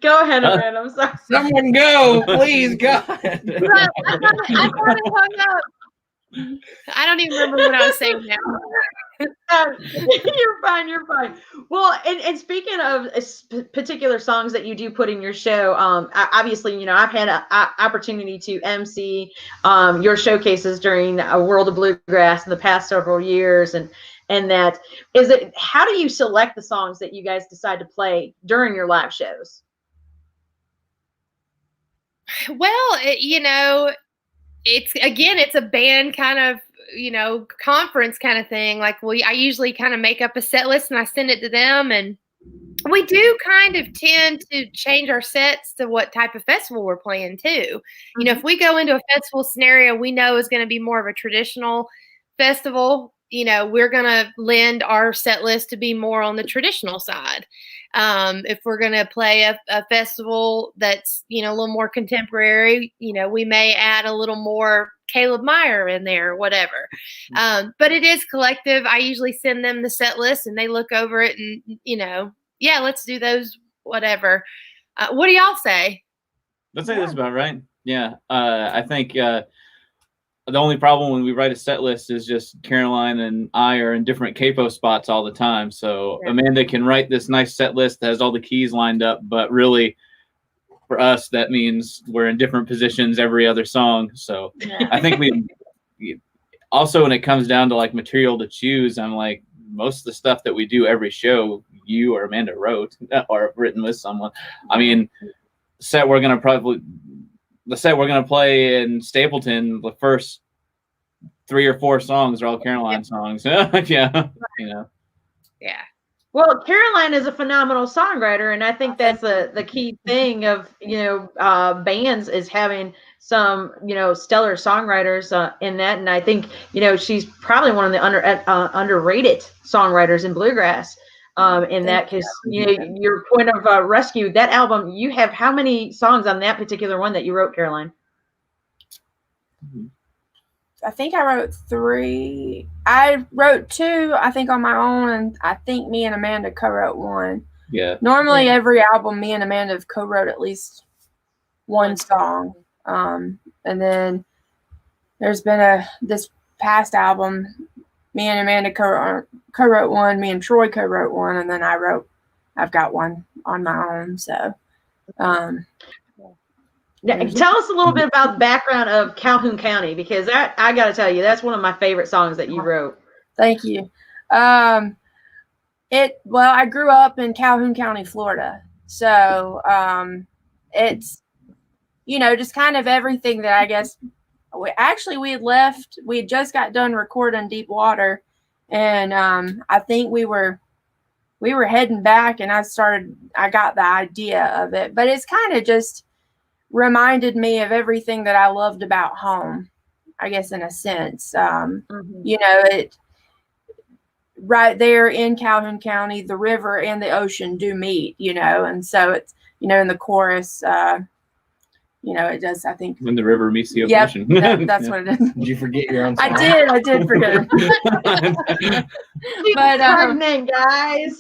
Go ahead, Amanda. I'm sorry.
Someone go, please, God.
I thought it hung up. I don't even remember what I was saying now.
You're fine. You're fine. Well, and speaking of particular songs that you do put in your show, obviously, I've had an opportunity to MC your showcases during a World of Bluegrass in the past several years, and that is it. How do you select the songs that you guys decide to play during your live shows?
Well, it's a band kind of, conference kind of thing. Like I usually kind of make up a set list and I send it to them, and we do kind of tend to change our sets to what type of festival we're playing too. Mm-hmm. If we go into a festival scenario we know is going to be more of a traditional festival, we're going to lend our set list to be more on the traditional side. If we're going to play a festival that's, a little more contemporary, we may add a little more Caleb Meyer in there or whatever. But it is collective. I usually send them the set list and they look over it and, yeah, let's do those, whatever. What do y'all say?
Let's say that's about right. Yeah. I think the only problem when we write a set list is just Caroline and I are in different capo spots all the time. So Amanda can write this nice set list that has all the keys lined up, but really for us, that means we're in different positions every other song. So I think we also, when it comes down to like material to choose, I'm like, most of the stuff that we do every show, you or Amanda wrote or written with someone. I mean, the set we're going to play in Stapleton, the first 3 or 4 songs are all Caroline songs. Yeah.
Yeah.
Well, Caroline is a phenomenal songwriter, and I think that's the key thing of bands is having some stellar songwriters in that. And I think she's probably one of the underrated songwriters in bluegrass. In that, because your point of rescue, that album, you have how many songs on that particular one that you wrote, Caroline?
I think I wrote 3. I wrote 2, I think, on my own, and I think me and Amanda co-wrote 1.
Yeah.
Normally, every album, me and Amanda have co-wrote at least 1 song. And then there's been this past album, me and Amanda co-wrote 1, me and Troy co-wrote 1, and then I've got 1 on my own. So,
tell us a little bit about the background of Calhoun County, because I got to tell you, that's one of my favorite songs that you wrote.
Thank you. I grew up in Calhoun County, Florida. So, it's, just kind of everything that I guess we had just got done recording Deep Water, and I think we were heading back, and I got the idea of it, but it's kind of just reminded me of everything that I loved about home, I guess, in a sense. It right there in Calhoun County, the river and the ocean do meet, and so it's, in the chorus, it does, I think.
When the river meets the ocean.
That's what it is.
Did you forget your own song?
I did forget it.
But pregnant, guys.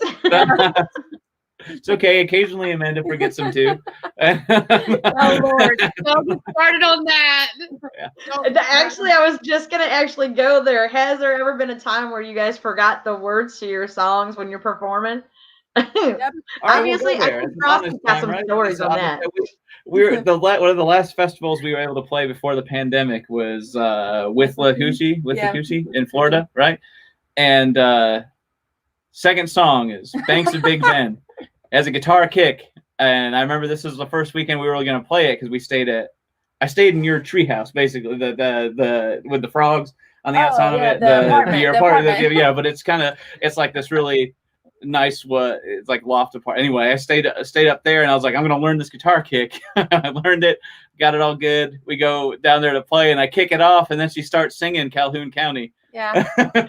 It's okay. Occasionally Amanda forgets them too. Oh Lord! Don't get started on that.
Yeah. Actually, I was just gonna go there. Has there ever been a time where you guys forgot the words to your songs when you're performing? Yep.
Obviously, I think Frosty got some stories on that.
One of the last festivals we were able to play before the pandemic was with La Coochie in Florida, right? And second song is Banks of Big Bend as a guitar kick. And I remember this was the first weekend we were really going to play it because I stayed in your treehouse, basically, the with the frogs on the outside of it. The apartment. But it's like this really nice, it's like loft apart. Anyway, I stayed up there and I was like, I'm going to learn this guitar kick. I learned it, got it all good. We go down there to play and I kick it off and then she starts singing Calhoun County.
Yeah.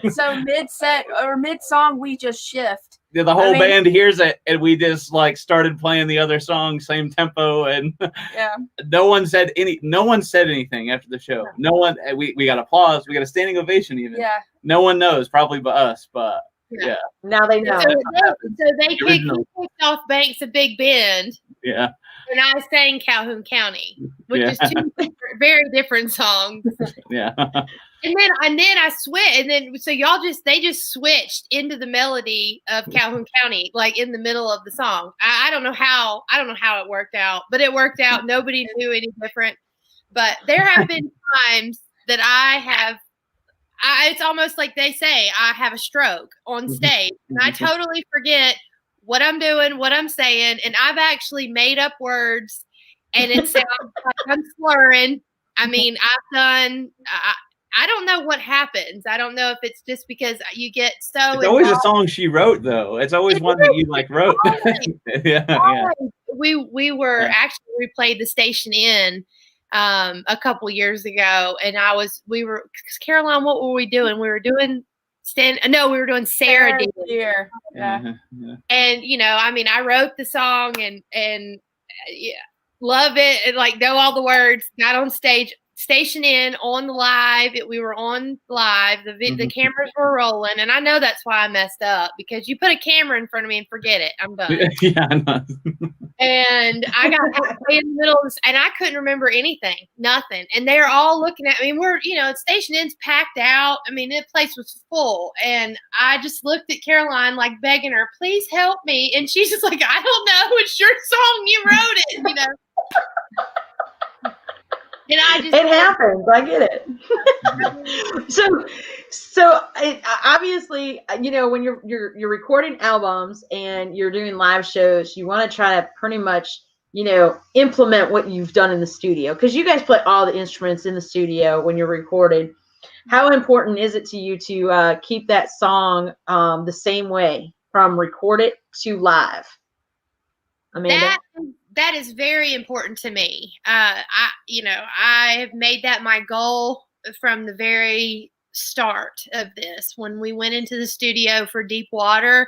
So mid-set or mid-song, we just shift.
The whole band hears it and we just like started playing the other song, same tempo, and no one said anything after the show. No one, we got applause, we got a standing ovation even.
Yeah.
No one knows, probably but us, but
now they know.
So they kicked off Banks of Big Bend.
Yeah.
and I sang Calhoun County, which is two very different songs.
Yeah.
And then I switched, and then so they just switched into the melody of Calhoun County, like in the middle of the song. I don't know how it worked out, but it worked out. Nobody knew any different. But there have been times that it's almost like they say I have a stroke on stage, and I totally forget what I'm doing, what I'm saying, and I've actually made up words, and it sounds like I'm slurring. I mean, I don't know what happens. I don't know if it's just because you get so.
It's always a song she wrote, though. It's always one that you like wrote. Yeah.
We were actually we played the Station Inn a couple years ago, and Caroline, what were we doing? We were doing we were doing Sarah Dear.
Yeah.
And I mean, I wrote the song and love it and like know all the words. Got on stage, Station Inn on the live. We were on live. The cameras were rolling, and I know that's why I messed up, because you put a camera in front of me and forget it. I'm done.
Yeah, I know.
And I got halfway in the middle of this, and I couldn't remember anything, nothing. And they're all looking at me. We're, Station Inn's packed out. I mean, the place was full. And I just looked at Caroline, like begging her, please help me. And she's just like, I don't know. It's your song. You wrote it, And
it happens. I get it. So obviously, when you're recording albums and you're doing live shows, you want to try to pretty much, implement what you've done in the studio, because you guys play all the instruments in the studio when you're recording. How important is it to you to keep that song the same way from record it to live? Amanda?
That is very important to me. I have made that my goal from the very start of this. When we went into the studio for Deep Water,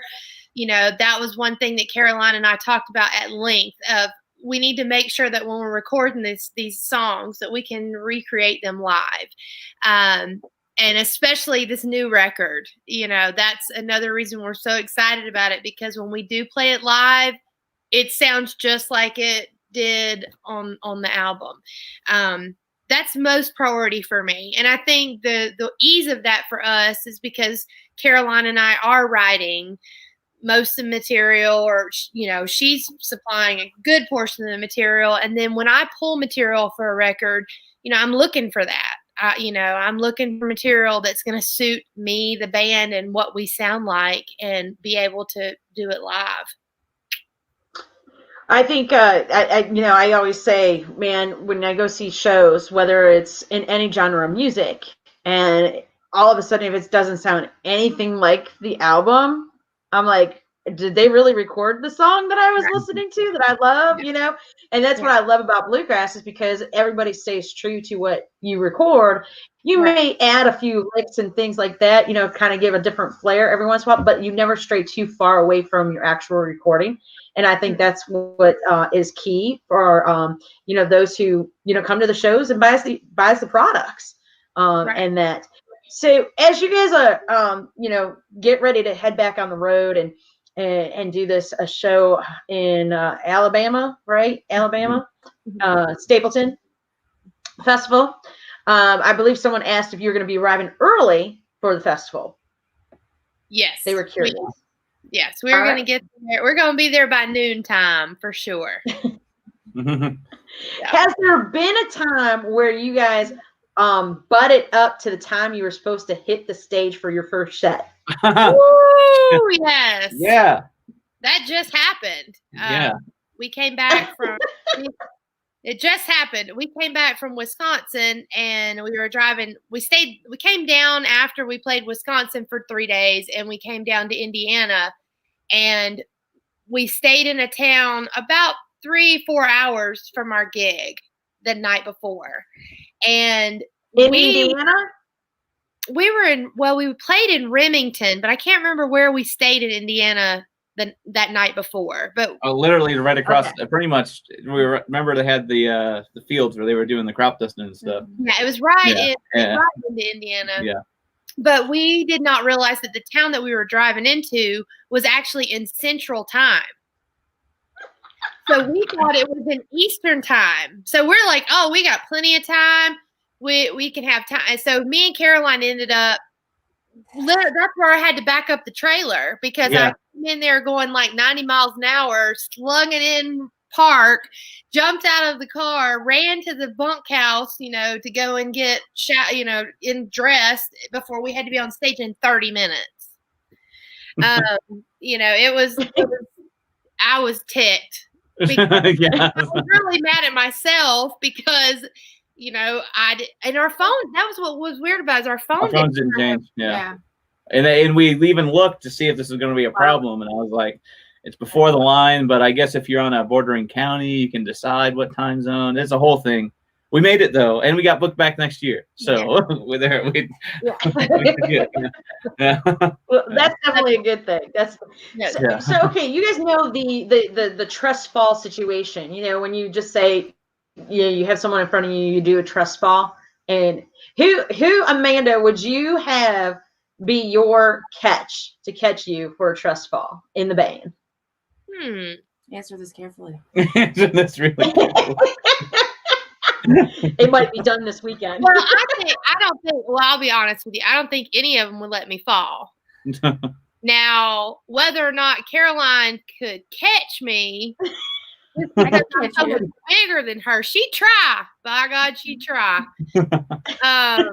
that was one thing that Caroline and I talked about at length of, we need to make sure that when we're recording these songs that we can recreate them live. And especially this new record, that's another reason we're so excited about it, because when we do play it live, it sounds just like it did on the album. That's most priority for me. And I think the ease of that for us is because Caroline and I are writing most of the material, or, she's supplying a good portion of the material. And then when I pull material for a record, I'm looking for that. I'm looking for material that's going to suit me, the band, and what we sound like, and be able to do it live.
I think, I always say, man, when I go see shows, whether it's in any genre of music, and all of a sudden, if it doesn't sound anything like the album, I'm like, did they really record the song that I was listening to that I love, And that's what I love about Bluegrass, is because everybody stays true to what you record. You may add a few licks and things like that, kind of give a different flair every once in a while, but you never stray too far away from your actual recording. And I think that's what is key for, those who, come to the shows and buys the products and that. So as you guys are, get ready to head back on the road and do a show in Alabama, right? Alabama, Stapleton Festival. I believe someone asked if you were going to be arriving early for the festival.
Yes.
They were curious.
Yes, we're going to get there. We're going to be there by noontime for sure.
Has there been a time where you guys butted up to the time you were supposed to hit the stage for your first set?
Woo, yes.
Yeah.
That just happened.
Yeah.
We came back from it just happened. We came back from Wisconsin, and we were driving. We came down after we played Wisconsin for 3 days, and we came down to Indiana, and we stayed in a town about 3-4 hours from our gig the night before. And
Indiana?
We played in Remington, but I can't remember where we stayed in Indiana that night before. But
literally right across, pretty much. Remember they had the fields where they were doing the crop dusting and stuff.
Yeah, it was right into Indiana.
Yeah.
But we did not realize that the town that we were driving into was actually in Central Time. So we thought it was in Eastern time. So we're like, oh, we got plenty of time. We can have time. And so me and Caroline ended up. That's where I had to back up the trailer because I came in there going like 90 miles an hour, slung it in park, jumped out of the car, ran to the bunkhouse, to go and get in dressed before we had to be on stage in 30 minutes. It was I was ticked because I was really mad at myself because and our phone, that was what was weird about it, is our phones
didn't change. Yeah. And we even looked to see if this was going to be a problem, and I was like, it's before the line, but I guess if you're on a bordering county, you can decide what time zone. It's a whole thing. We made it though, and we got booked back next year. So we're there.
Well, that's definitely a good thing. So okay. You guys know the trust fall situation. When you just say, you have someone in front of you, you do a trust fall, and who Amanda would you have be your catch to catch you for a trust fall in the band?
Answer this carefully.
Answer this really carefully.
It might be done this weekend.
Well, I'll be honest with you. I don't think any of them would let me fall. Now, whether or not Caroline could catch me, because I'm so much bigger than her, she'd try. By God, she'd try. I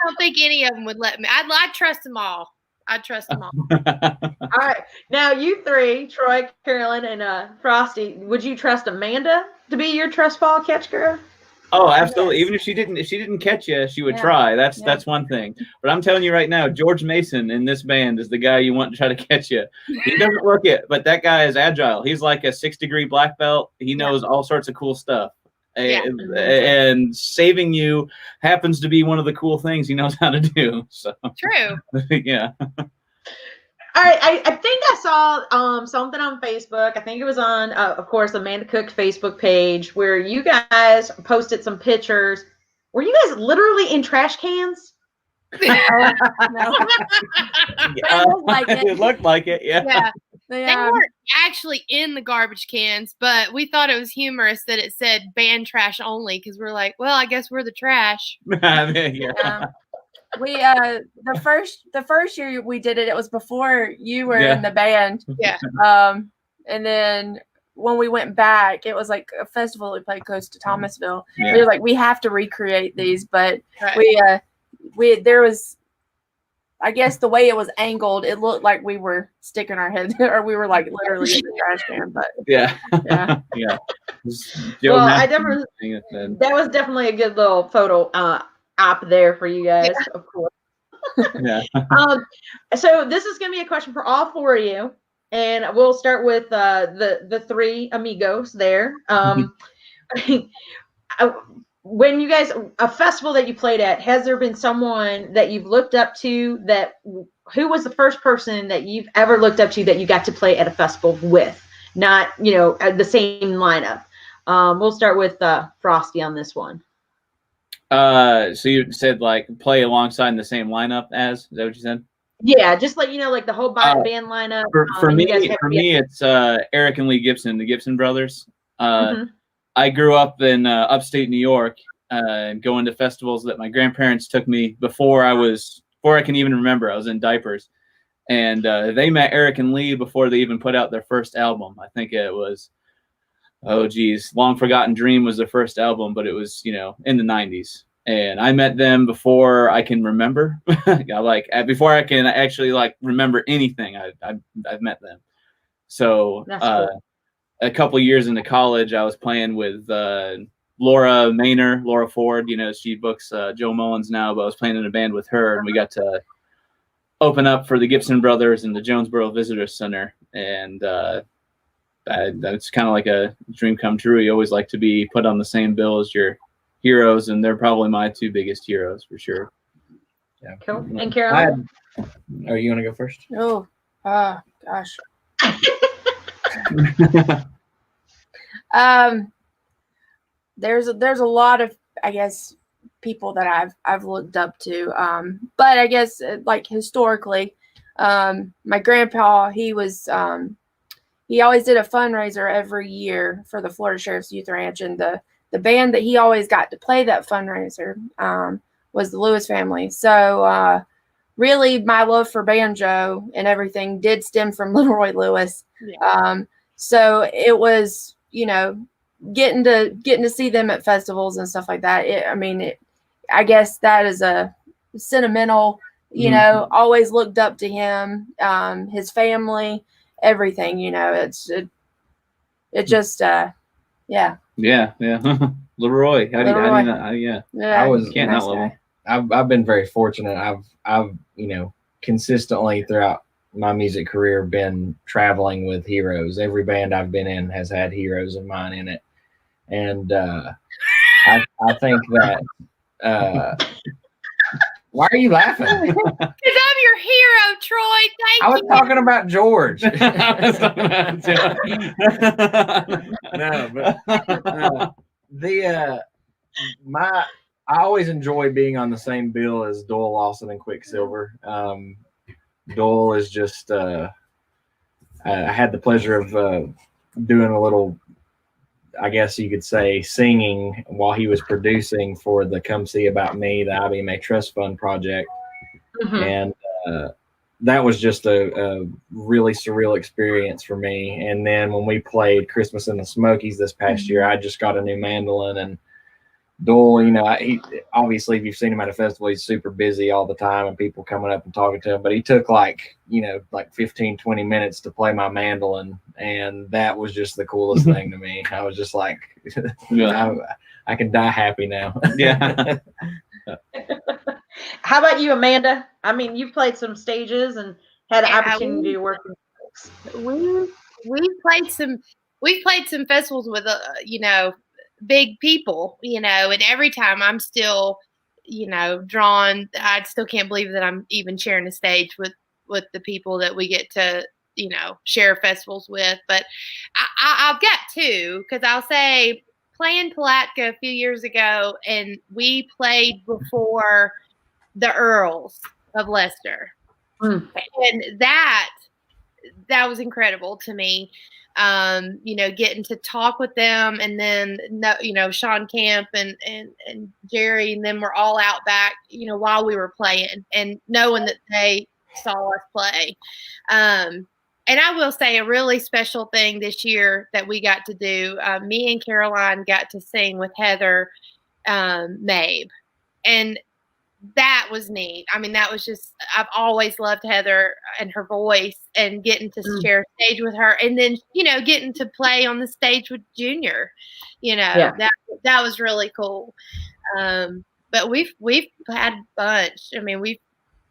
don't think any of them would let me. I'd trust them all. I'd trust them all.
All right. Now, you three, Troy, Carolyn, and Frosty, would you trust Amanda to be your trust fall catch girl?
Oh, absolutely. Yes. Even if she didn't catch you, she would try. That's one thing. But I'm telling you right now, George Mason in this band is the guy you want to try to catch you. He doesn't look it, but that guy is agile. He's like a 6-degree black belt. He knows all sorts of cool stuff. And saving you happens to be one of the cool things he knows how to do. So
true.
Yeah.
All right, I think I saw something on Facebook. I think it was on, of course, Amanda Cook's Facebook page where you guys posted some pictures. Were you guys literally in trash cans?
No.
It looked like it, yeah.
They weren't actually in the garbage cans, but we thought it was humorous that it said "ban trash only" because we're like, well, I guess we're the trash.
We the first year we did it was before you were in the band.
Yeah.
And then when we went back, it was like a festival we played close to Thomasville.
Yeah.
We were like, we have to recreate these, but
right.
there was, I guess the way it was angled, it looked like we were sticking our head or we were like literally in the trash can. But
yeah.
Well, that was definitely a good little photo op there for you guys, of course.
Yeah.
So this is going to be a question for all four of you, and we'll start with the three amigos there. When you guys, a festival that you played at, has there been someone that you've looked up to who was the first person that you've ever looked up to that you got to play at a festival with? Not, the same lineup. We'll start with Frosty on this one.
So you said like play alongside in the same lineup as? Is that what you said?
Yeah, just like like the whole band lineup.
For me, it's Eric and Lee Gibson, the Gibson brothers. I grew up in upstate New York, going to festivals that my grandparents took me before I can even remember. I was in diapers, and they met Eric and Lee before they even put out their first album. I think it was, Long Forgotten Dream was their first album, but it was in the 90s. And I met them before I can remember, before I can actually remember anything. I've met them. So cool. A couple years into college, I was playing with Laura Ford. She books Joe Mullins now, but I was playing in a band with her, and we got to open up for the Gibson brothers in the Jonesboro Visitor Center. And that's kind of like a dream come true. You always like to be put on the same bill as your heroes, and they're probably my two biggest heroes for sure.
Yeah. Cool. And Carolyn?
Are you want to go first?
Oh, gosh. There's a lot of, I guess, people that I've looked up to, but I guess historically, my grandpa, he was he always did a fundraiser every year for the Florida Sheriff's Youth Ranch, and the band that he always got to play that fundraiser was the Lewis family. So really, my love for banjo and everything did stem from Little Roy Lewis.
Yeah.
So it was, getting to see them at festivals and stuff like that. I guess that is a sentimental, always looked up to him, his family, everything, it just, yeah.
Yeah. Leroy, how do you not, yeah. Can't not love him.
I've been very fortunate. I've consistently throughout my music career been traveling with heroes. Every band I've been in has had heroes of mine in it, and I think that. Why are you laughing?
Because I'm your hero, Troy. Thank you.
I was talking about George. No, but I always enjoy being on the same bill as Doyle Lawson and Quicksilver. Doyle is just I had the pleasure of doing a little, I guess you could say, singing while he was producing for the Come See About Me, the IBMA Trust Fund project. And that was just a really surreal experience for me. And then when we played Christmas in the Smokies this past year, I just got a new mandolin, and Doyle, he obviously, if you've seen him at a festival, he's super busy all the time and people coming up and talking to him, but he took like 15, 20 minutes to play my mandolin. And that was just the coolest thing to me. I was just like, I can die happy now.
Yeah.
How about you, Amanda? I mean, you've played some stages and had an opportunity to work with folks.
We've played some festivals with big people, and every time I'm still drawn. I still can't believe that I'm even sharing a stage with the people that we get to share festivals with. But I've got two, because I'll say, playing Palatka a few years ago, and we played before the Earls of Leicester. And that was incredible to me. Getting to talk with them, and then Sean Camp and Jerry and them were all out back while we were playing, and knowing that they saw us play. And I will say, a really special thing this year that we got to do, me and Caroline got to sing with Heather Mabe, and that was neat. I mean, that was just, I've always loved Heather and her voice, and getting to share stage with her, and then, getting to play on the stage with Junior, that was really cool. But we've had a bunch. I mean, we've,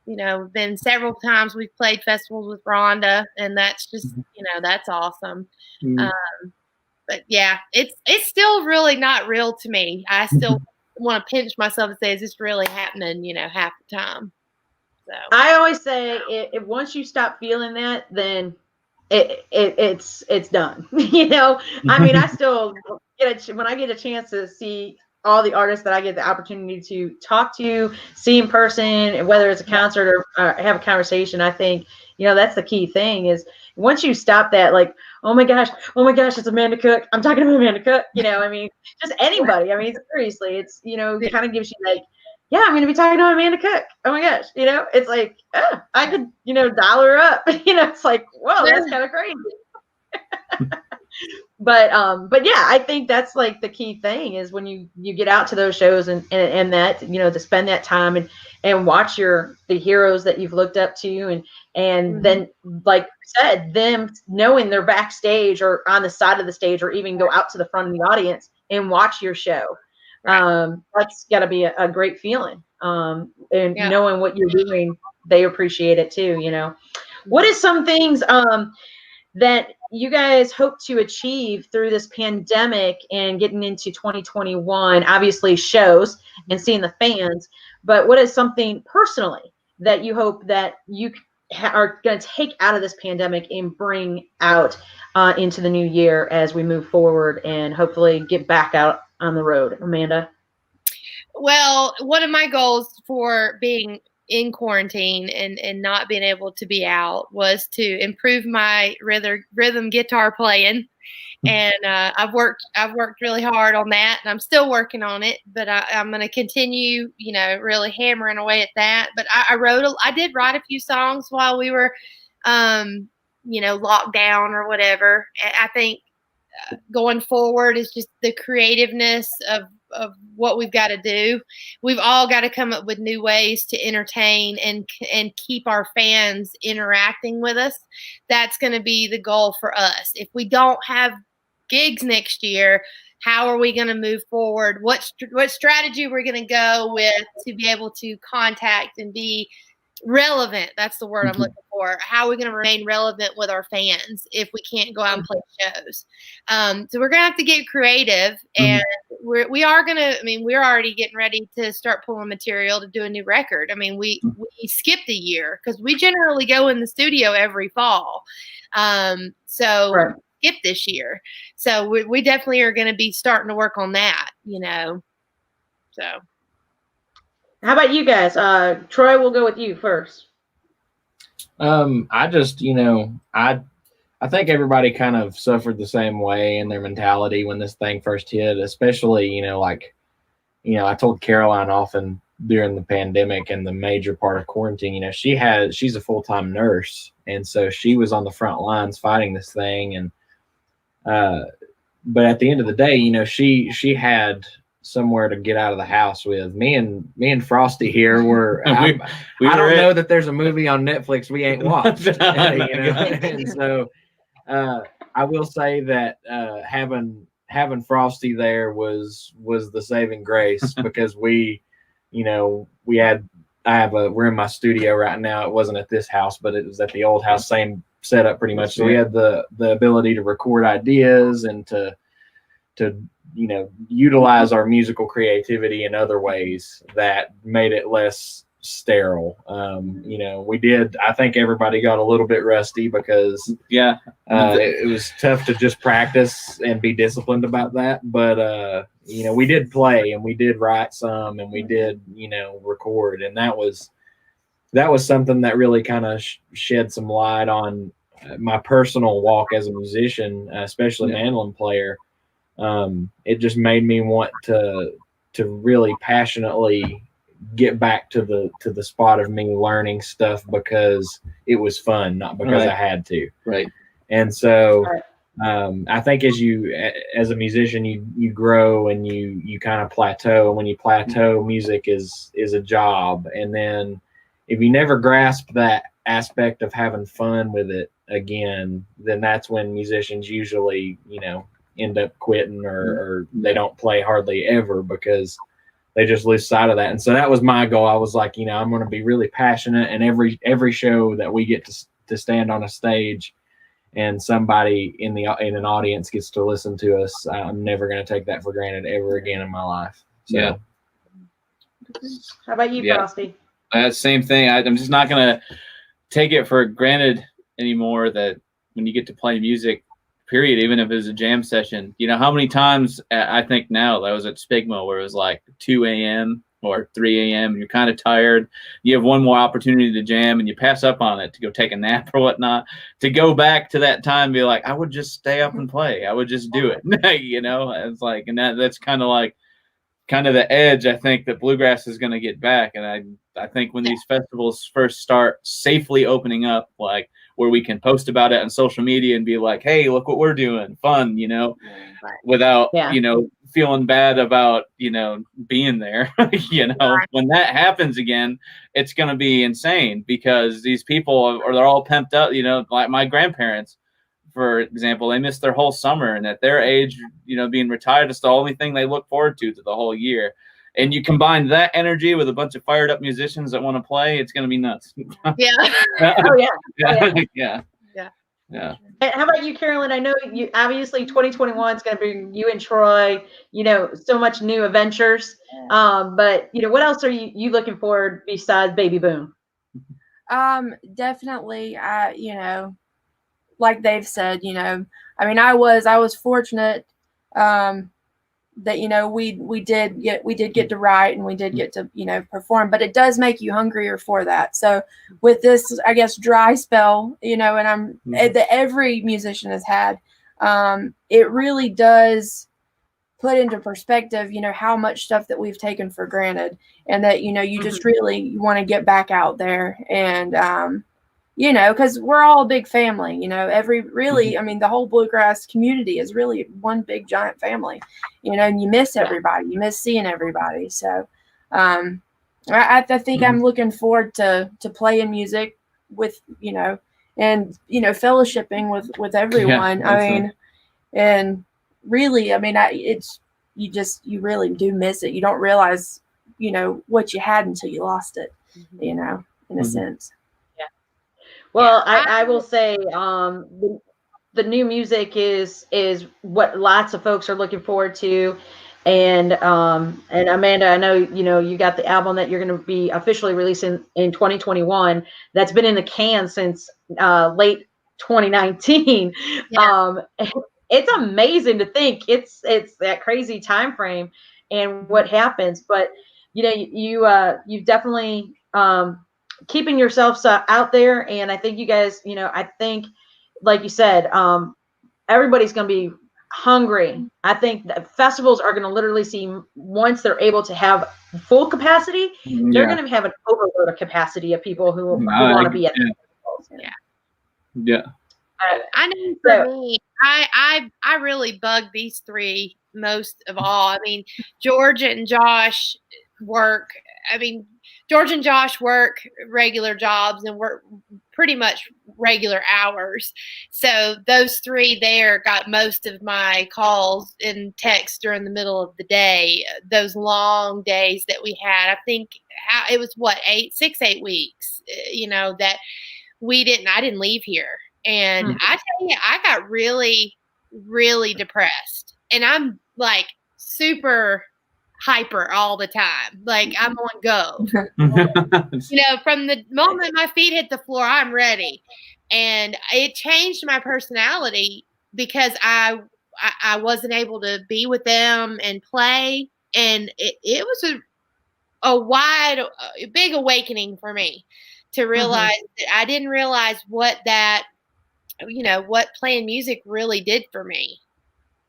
been several times we've played festivals with Rhonda, and that's just, that's awesome. But yeah, it's still really not real to me. I still want to pinch myself and say, is this really happening, half the time? So
I always say, if once you stop feeling that, then it's done. I mean, I still when I get a chance to see all the artists that I get the opportunity to talk to, see in person, whether it's a concert or have a conversation, I think, that's the key thing, is once you stop that, like, oh my gosh, it's Amanda Cook. I'm talking about Amanda Cook. I mean, just anybody. I mean, seriously, it's, it kind of gives you like, yeah, I'm going to be talking to Amanda Cook. Oh my gosh. It's like, oh, I could, dial her up. It's like, whoa, that's kind of crazy. But yeah, I think that's like the key thing, is when you get out to those shows and that, to spend that time and watch the heroes that you've looked up to, and then, like you said, them knowing they're backstage or on the side of the stage, or even go out to the front of the audience and watch your show. That's got to be a great feeling. Knowing what you're doing, they appreciate it too. What is some things that you guys hope to achieve through this pandemic and getting into 2021? Obviously shows and seeing the fans, but what is something personally that you hope that you are going to take out of this pandemic and bring out into the new year as we move forward and hopefully get back out on the road? Amanda?
Well, one of my goals for being in quarantine and not being able to be out was to improve my rhythm guitar playing. And I've worked really hard on that, and I'm still working on it. But I'm going to continue, really hammering away at that. But I did write a few songs while we were, locked down or whatever. I think going forward is just the creativeness of what we've got to do. We've all got to come up with new ways to entertain and keep our fans interacting with us. That's going to be the goal for us. If we don't have gigs next year, how are we going to move forward? What strategy we're going to go with to be able to contact and be relevant? That's the word I'm looking for. How are we going to remain relevant with our fans if we can't go out and play shows? So we're going to have to get creative, and we're already getting ready to start pulling material to do a new record. I mean, we skipped a year because we generally go in the studio every fall. So
Right.
skip this year. So we definitely are going to be starting to work on that, so.
How about you guys? Troy, we'll go with you first.
I just, I think everybody kind of suffered the same way in their mentality when this thing first hit, especially, I told Caroline often during the pandemic and the major part of quarantine, she's a full-time nurse. And so she was on the front lines fighting this thing. And, but at the end of the day, she had somewhere to get out of the house with. Me and Frosty here were I don't know that there's a movie on Netflix we ain't watched. And so I will say that having Frosty there was the saving grace because we're in my studio right now. It wasn't at this house, but it was at the old house, same setup pretty much. So we had the ability to record ideas and to utilize our musical creativity in other ways that made it less sterile. I think everybody got a little bit rusty because it was tough to just practice and be disciplined about that. But we did play and we did write some and we did record, and that was something that really kind of shed some light on my personal walk as a musician, especially mandolin player. It just made me want to really passionately get back to the spot of me learning stuff because it was fun, not because I had to.
Right.
And so I think as a musician, you grow and you kind of plateau. And when you plateau, music is a job. And then if you never grasp that aspect of having fun with it again, then that's when musicians usually, end up quitting or they don't play hardly ever because they just lose sight of that. And so that was my goal. I was like, I'm going to be really passionate, and every show that we get to stand on a stage and somebody in an audience gets to listen to us, I'm never going to take that for granted ever again in my life. So.
How about you, Frosty?
Same thing. I'm just not going to take it for granted anymore that when you get to play music, period, even if it was a jam session, how many times I think now that I was at Spigma where it was like 2 a.m. or 3 a.m. and you're kind of tired. You have one more opportunity to jam and you pass up on it to go take a nap or whatnot. To go back to that time and be like, I would just stay up and play. I would just do it. It's like, and that's kind of the edge I think that Bluegrass is going to get back. And I think when these festivals first start safely opening up, like where we can post about it on social media and be like, hey, look what we're doing, fun, without, feeling bad about, being there, when that happens again, it's going to be insane because these people they're all pumped up, like my grandparents, for example, they missed their whole summer, and at their age, being retired is the only thing they look forward to the whole year. And you combine that energy with a bunch of fired up musicians that want to play, it's going to be nuts.
Yeah.
Oh yeah.
Yeah.
How about you, Carolyn? I know you obviously 2021 is going to bring you and Troy, so much new adventures. But what else are you looking forward besides Baby Boom?
Definitely. Like they've said, I was fortunate, that we did get to write, and we did get to perform, but it does make you hungrier for that. So with this, I guess, dry spell, and that every musician has had, it really does put into perspective, how much stuff that we've taken for granted, and that, you just really want to get back out there, and, because we're all a big family, I mean, the whole Bluegrass community is really one big giant family, and you miss everybody, you miss seeing everybody. So, I think I'm looking forward to playing music with, and, fellowshipping with everyone.
Yeah,
I mean, and really, I mean, you really do miss it. You don't realize, what you had until you lost it, in a sense.
Yeah. Well, I will say, the new music is what lots of folks are looking forward to. And Amanda, I know, you got the album that you're going to be officially releasing in 2021. That's been in the can since late 2019.
Yeah.
It's amazing to think it's that crazy time frame and what happens. But you've definitely keeping yourselves out there, and I think you guys, I think, like you said, everybody's going to be hungry. I think that festivals are going to literally see, once they're able to have full capacity, they're going to have an overload of capacity of people who want to be at the festivals.
Yeah.
I know for me, I really bug these three most of all. I mean, George and Josh work regular jobs and work pretty much regular hours. So those three there got most of my calls and texts during the middle of the day, those long days that we had. I think it was 8 weeks, that I didn't leave here. And I tell you, I got really, really depressed, and I'm like super hyper all the time. Like, I'm on go. From the moment my feet hit the floor, I'm ready. And it changed my personality because I wasn't able to be with them and play. And it was a big awakening for me to realize that I didn't realize what playing music really did for me.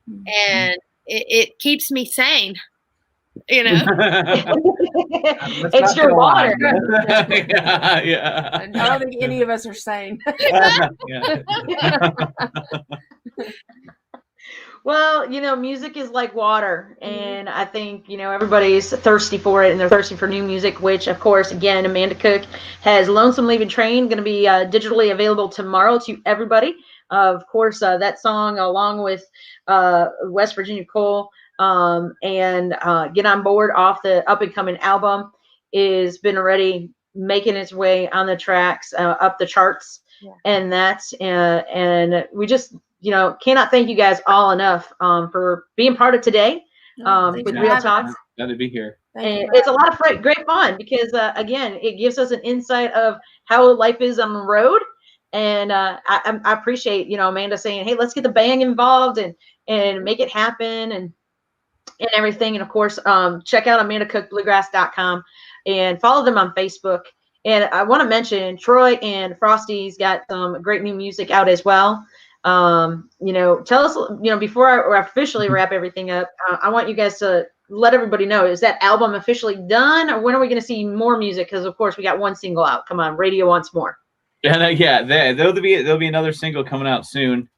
And it keeps me sane.
It's your water.
Yeah.
I don't think any of us are sane.
Well, music is like water, and I think, everybody's thirsty for it, and they're thirsty for new music, which, of course, again, Amanda Cook has Lonesome Leaving Train, going to be digitally available tomorrow to everybody. Of course, that song, along with West Virginia Cole, and Get On Board off the up-and-coming album, is been already making its way on the tracks, up the charts, and we just cannot thank you guys all enough for being part of today with Real Talk.
Glad to be here.
And it's a lot of great fun because, again, it gives us an insight of how life is on the road. And I appreciate, Amanda saying, hey, let's get the band involved and make it happen and everything. And, of course, check out amandacookbluegrass.com and follow them on Facebook. And I want to mention Troy and Frosty's got some great new music out as well. Tell us, before I officially wrap everything up, I want you guys to let everybody know, is that album officially done, or when are we going to see more music? Because, of course, we got one single out. Come on, radio wants more.
There'll be another single coming out soon.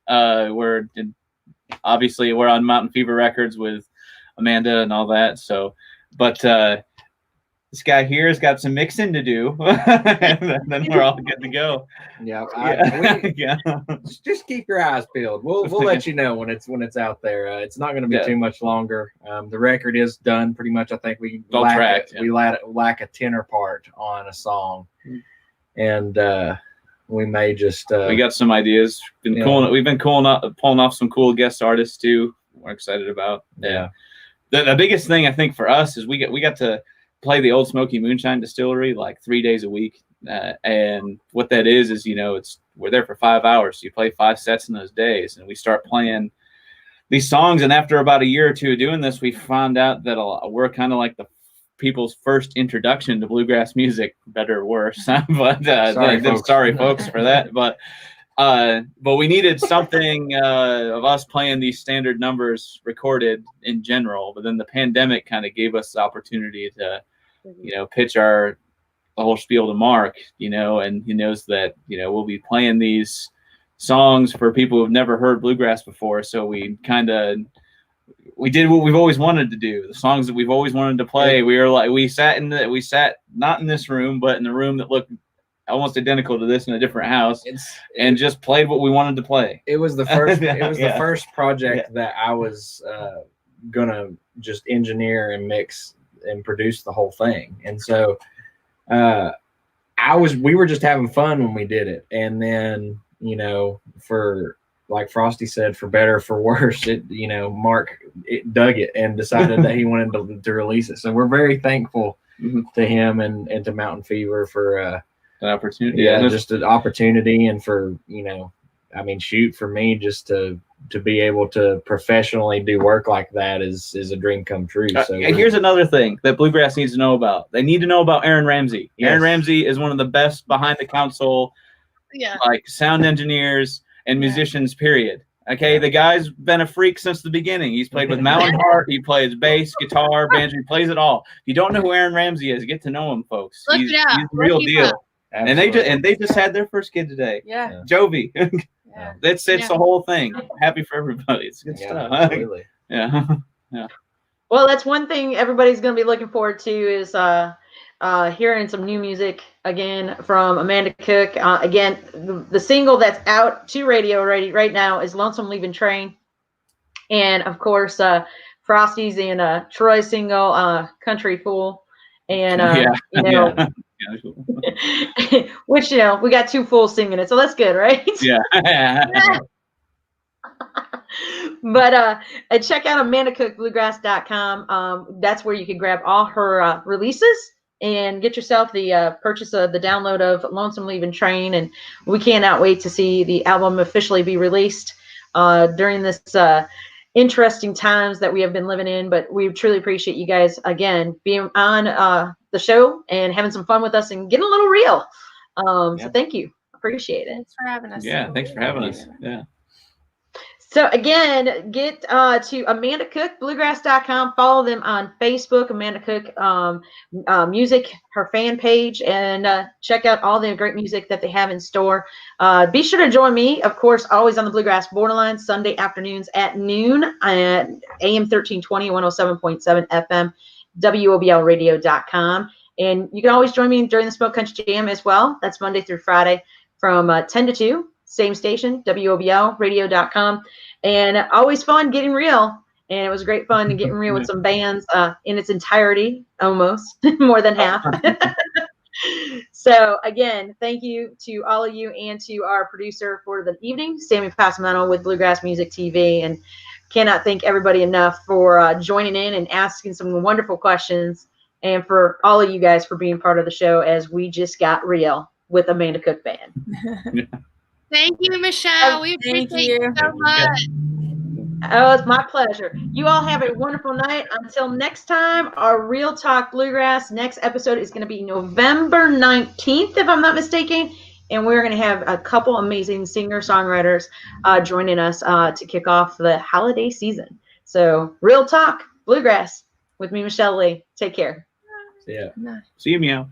Obviously we're on Mountain Fever Records with Amanda and all that. So, but this guy here has got some mixing to do, and then we're all good to go.
Just keep your eyes peeled. We'll let you know when it's out there. It's not going to be too much longer. The record is done pretty much. I think we lack a tenor part on a song, and we may just
we got some ideas. We've been pulling off some cool guest artists too. We're excited about. The biggest thing I think for us is we got to play the Old Smoky Moonshine Distillery like 3 days a week, and what that is we're there for 5 hours. So you play 5 sets in those days, and we start playing these songs. And after about a year or two of doing this, we found out that we're kind of like the people's first introduction to bluegrass music, better or worse. But sorry folks for that. But we needed something of us playing these standard numbers recorded in general. But then the pandemic kind of gave us the opportunity to, pitch the whole spiel to Mark, and he knows that, we'll be playing these songs for people who've never heard bluegrass before. So we did what we've always wanted to do. The songs that we've always wanted to play. We sat not in this room, but in the room that looked almost identical to this in a different house, and just played what we wanted to play.
It was the first. The first project that I was gonna just engineer and mix and produce the whole thing, and so we were just having fun when we did it, and then for like Frosty said, for better or for worse, Mark dug it and decided that he wanted to release it. So we're very thankful to him and to Mountain Fever for an
opportunity.
Yeah, just an opportunity, and for for me just to be able to professionally do work like that is a dream come true. So
here's another thing that bluegrass needs to know about. They need to know about Aaron Ramsey. Yes. Aaron Ramsey is one of the best behind the console, like sound engineers and musicians, period. Okay, the guy's been a freak since the beginning. He's played with Mountain Heart. He plays bass, guitar, banjo. He plays it all. If you don't know who Aaron Ramsey is, get to know him, folks. He's the real deal. And they just had their first kid today.
Yeah,
Jovi. It's the whole thing. Happy for everybody. It's good stuff.
Absolutely.
Yeah.
Well, that's one thing everybody's going to be looking forward to is hearing some new music again from Amanda Cook. Again, the single that's out to radio right now is "Lonesome Leaving Train," and of course, Frosty's and Troy's single "Country Fool," and which we got two fools singing it, so that's good, right?
Yeah.
But check out amandacookbluegrass.com. That's where you can grab all her releases and get yourself the purchase of the download of Lonesome Leaving Train. And we cannot wait to see the album officially be released during this interesting times that we have been living in. But we truly appreciate you guys again being on the show and having some fun with us and getting a little real. So thank you. Appreciate it.
Thanks for having us.
Yeah, thanks for having us. Yeah.
So again, get to amandacookbluegrass.com. Follow them on Facebook, Amanda Cook Music, her fan page, and check out all the great music that they have in store. Be sure to join me, of course, always on the Bluegrass Borderline, Sunday afternoons at noon at AM 1320, 107.7 FM, WOBLradio.com. And you can always join me during the Smoke Country Jam as well. That's Monday through Friday from 10 to 2. Same station, WOBLradio.com. And always fun getting real. And it was great fun to getting real with some bands in its entirety, almost, more than half. So, again, thank you to all of you and to our producer for the evening, Sammy Passamano with Bluegrass Music TV. And cannot thank everybody enough for joining in and asking some wonderful questions. And for all of you guys for being part of the show as we just got real with Amanda Cook Band.
Thank you, Michelle. We appreciate you so much.
Oh, it's my pleasure. You all have a wonderful night. Until next time, our Real Talk Bluegrass next episode is going to be November 19th, if I'm not mistaken. And we're going to have a couple amazing singer-songwriters joining us to kick off the holiday season. So, Real Talk Bluegrass with me, Michelle Lee. Take care.
See ya.
See you, Meow.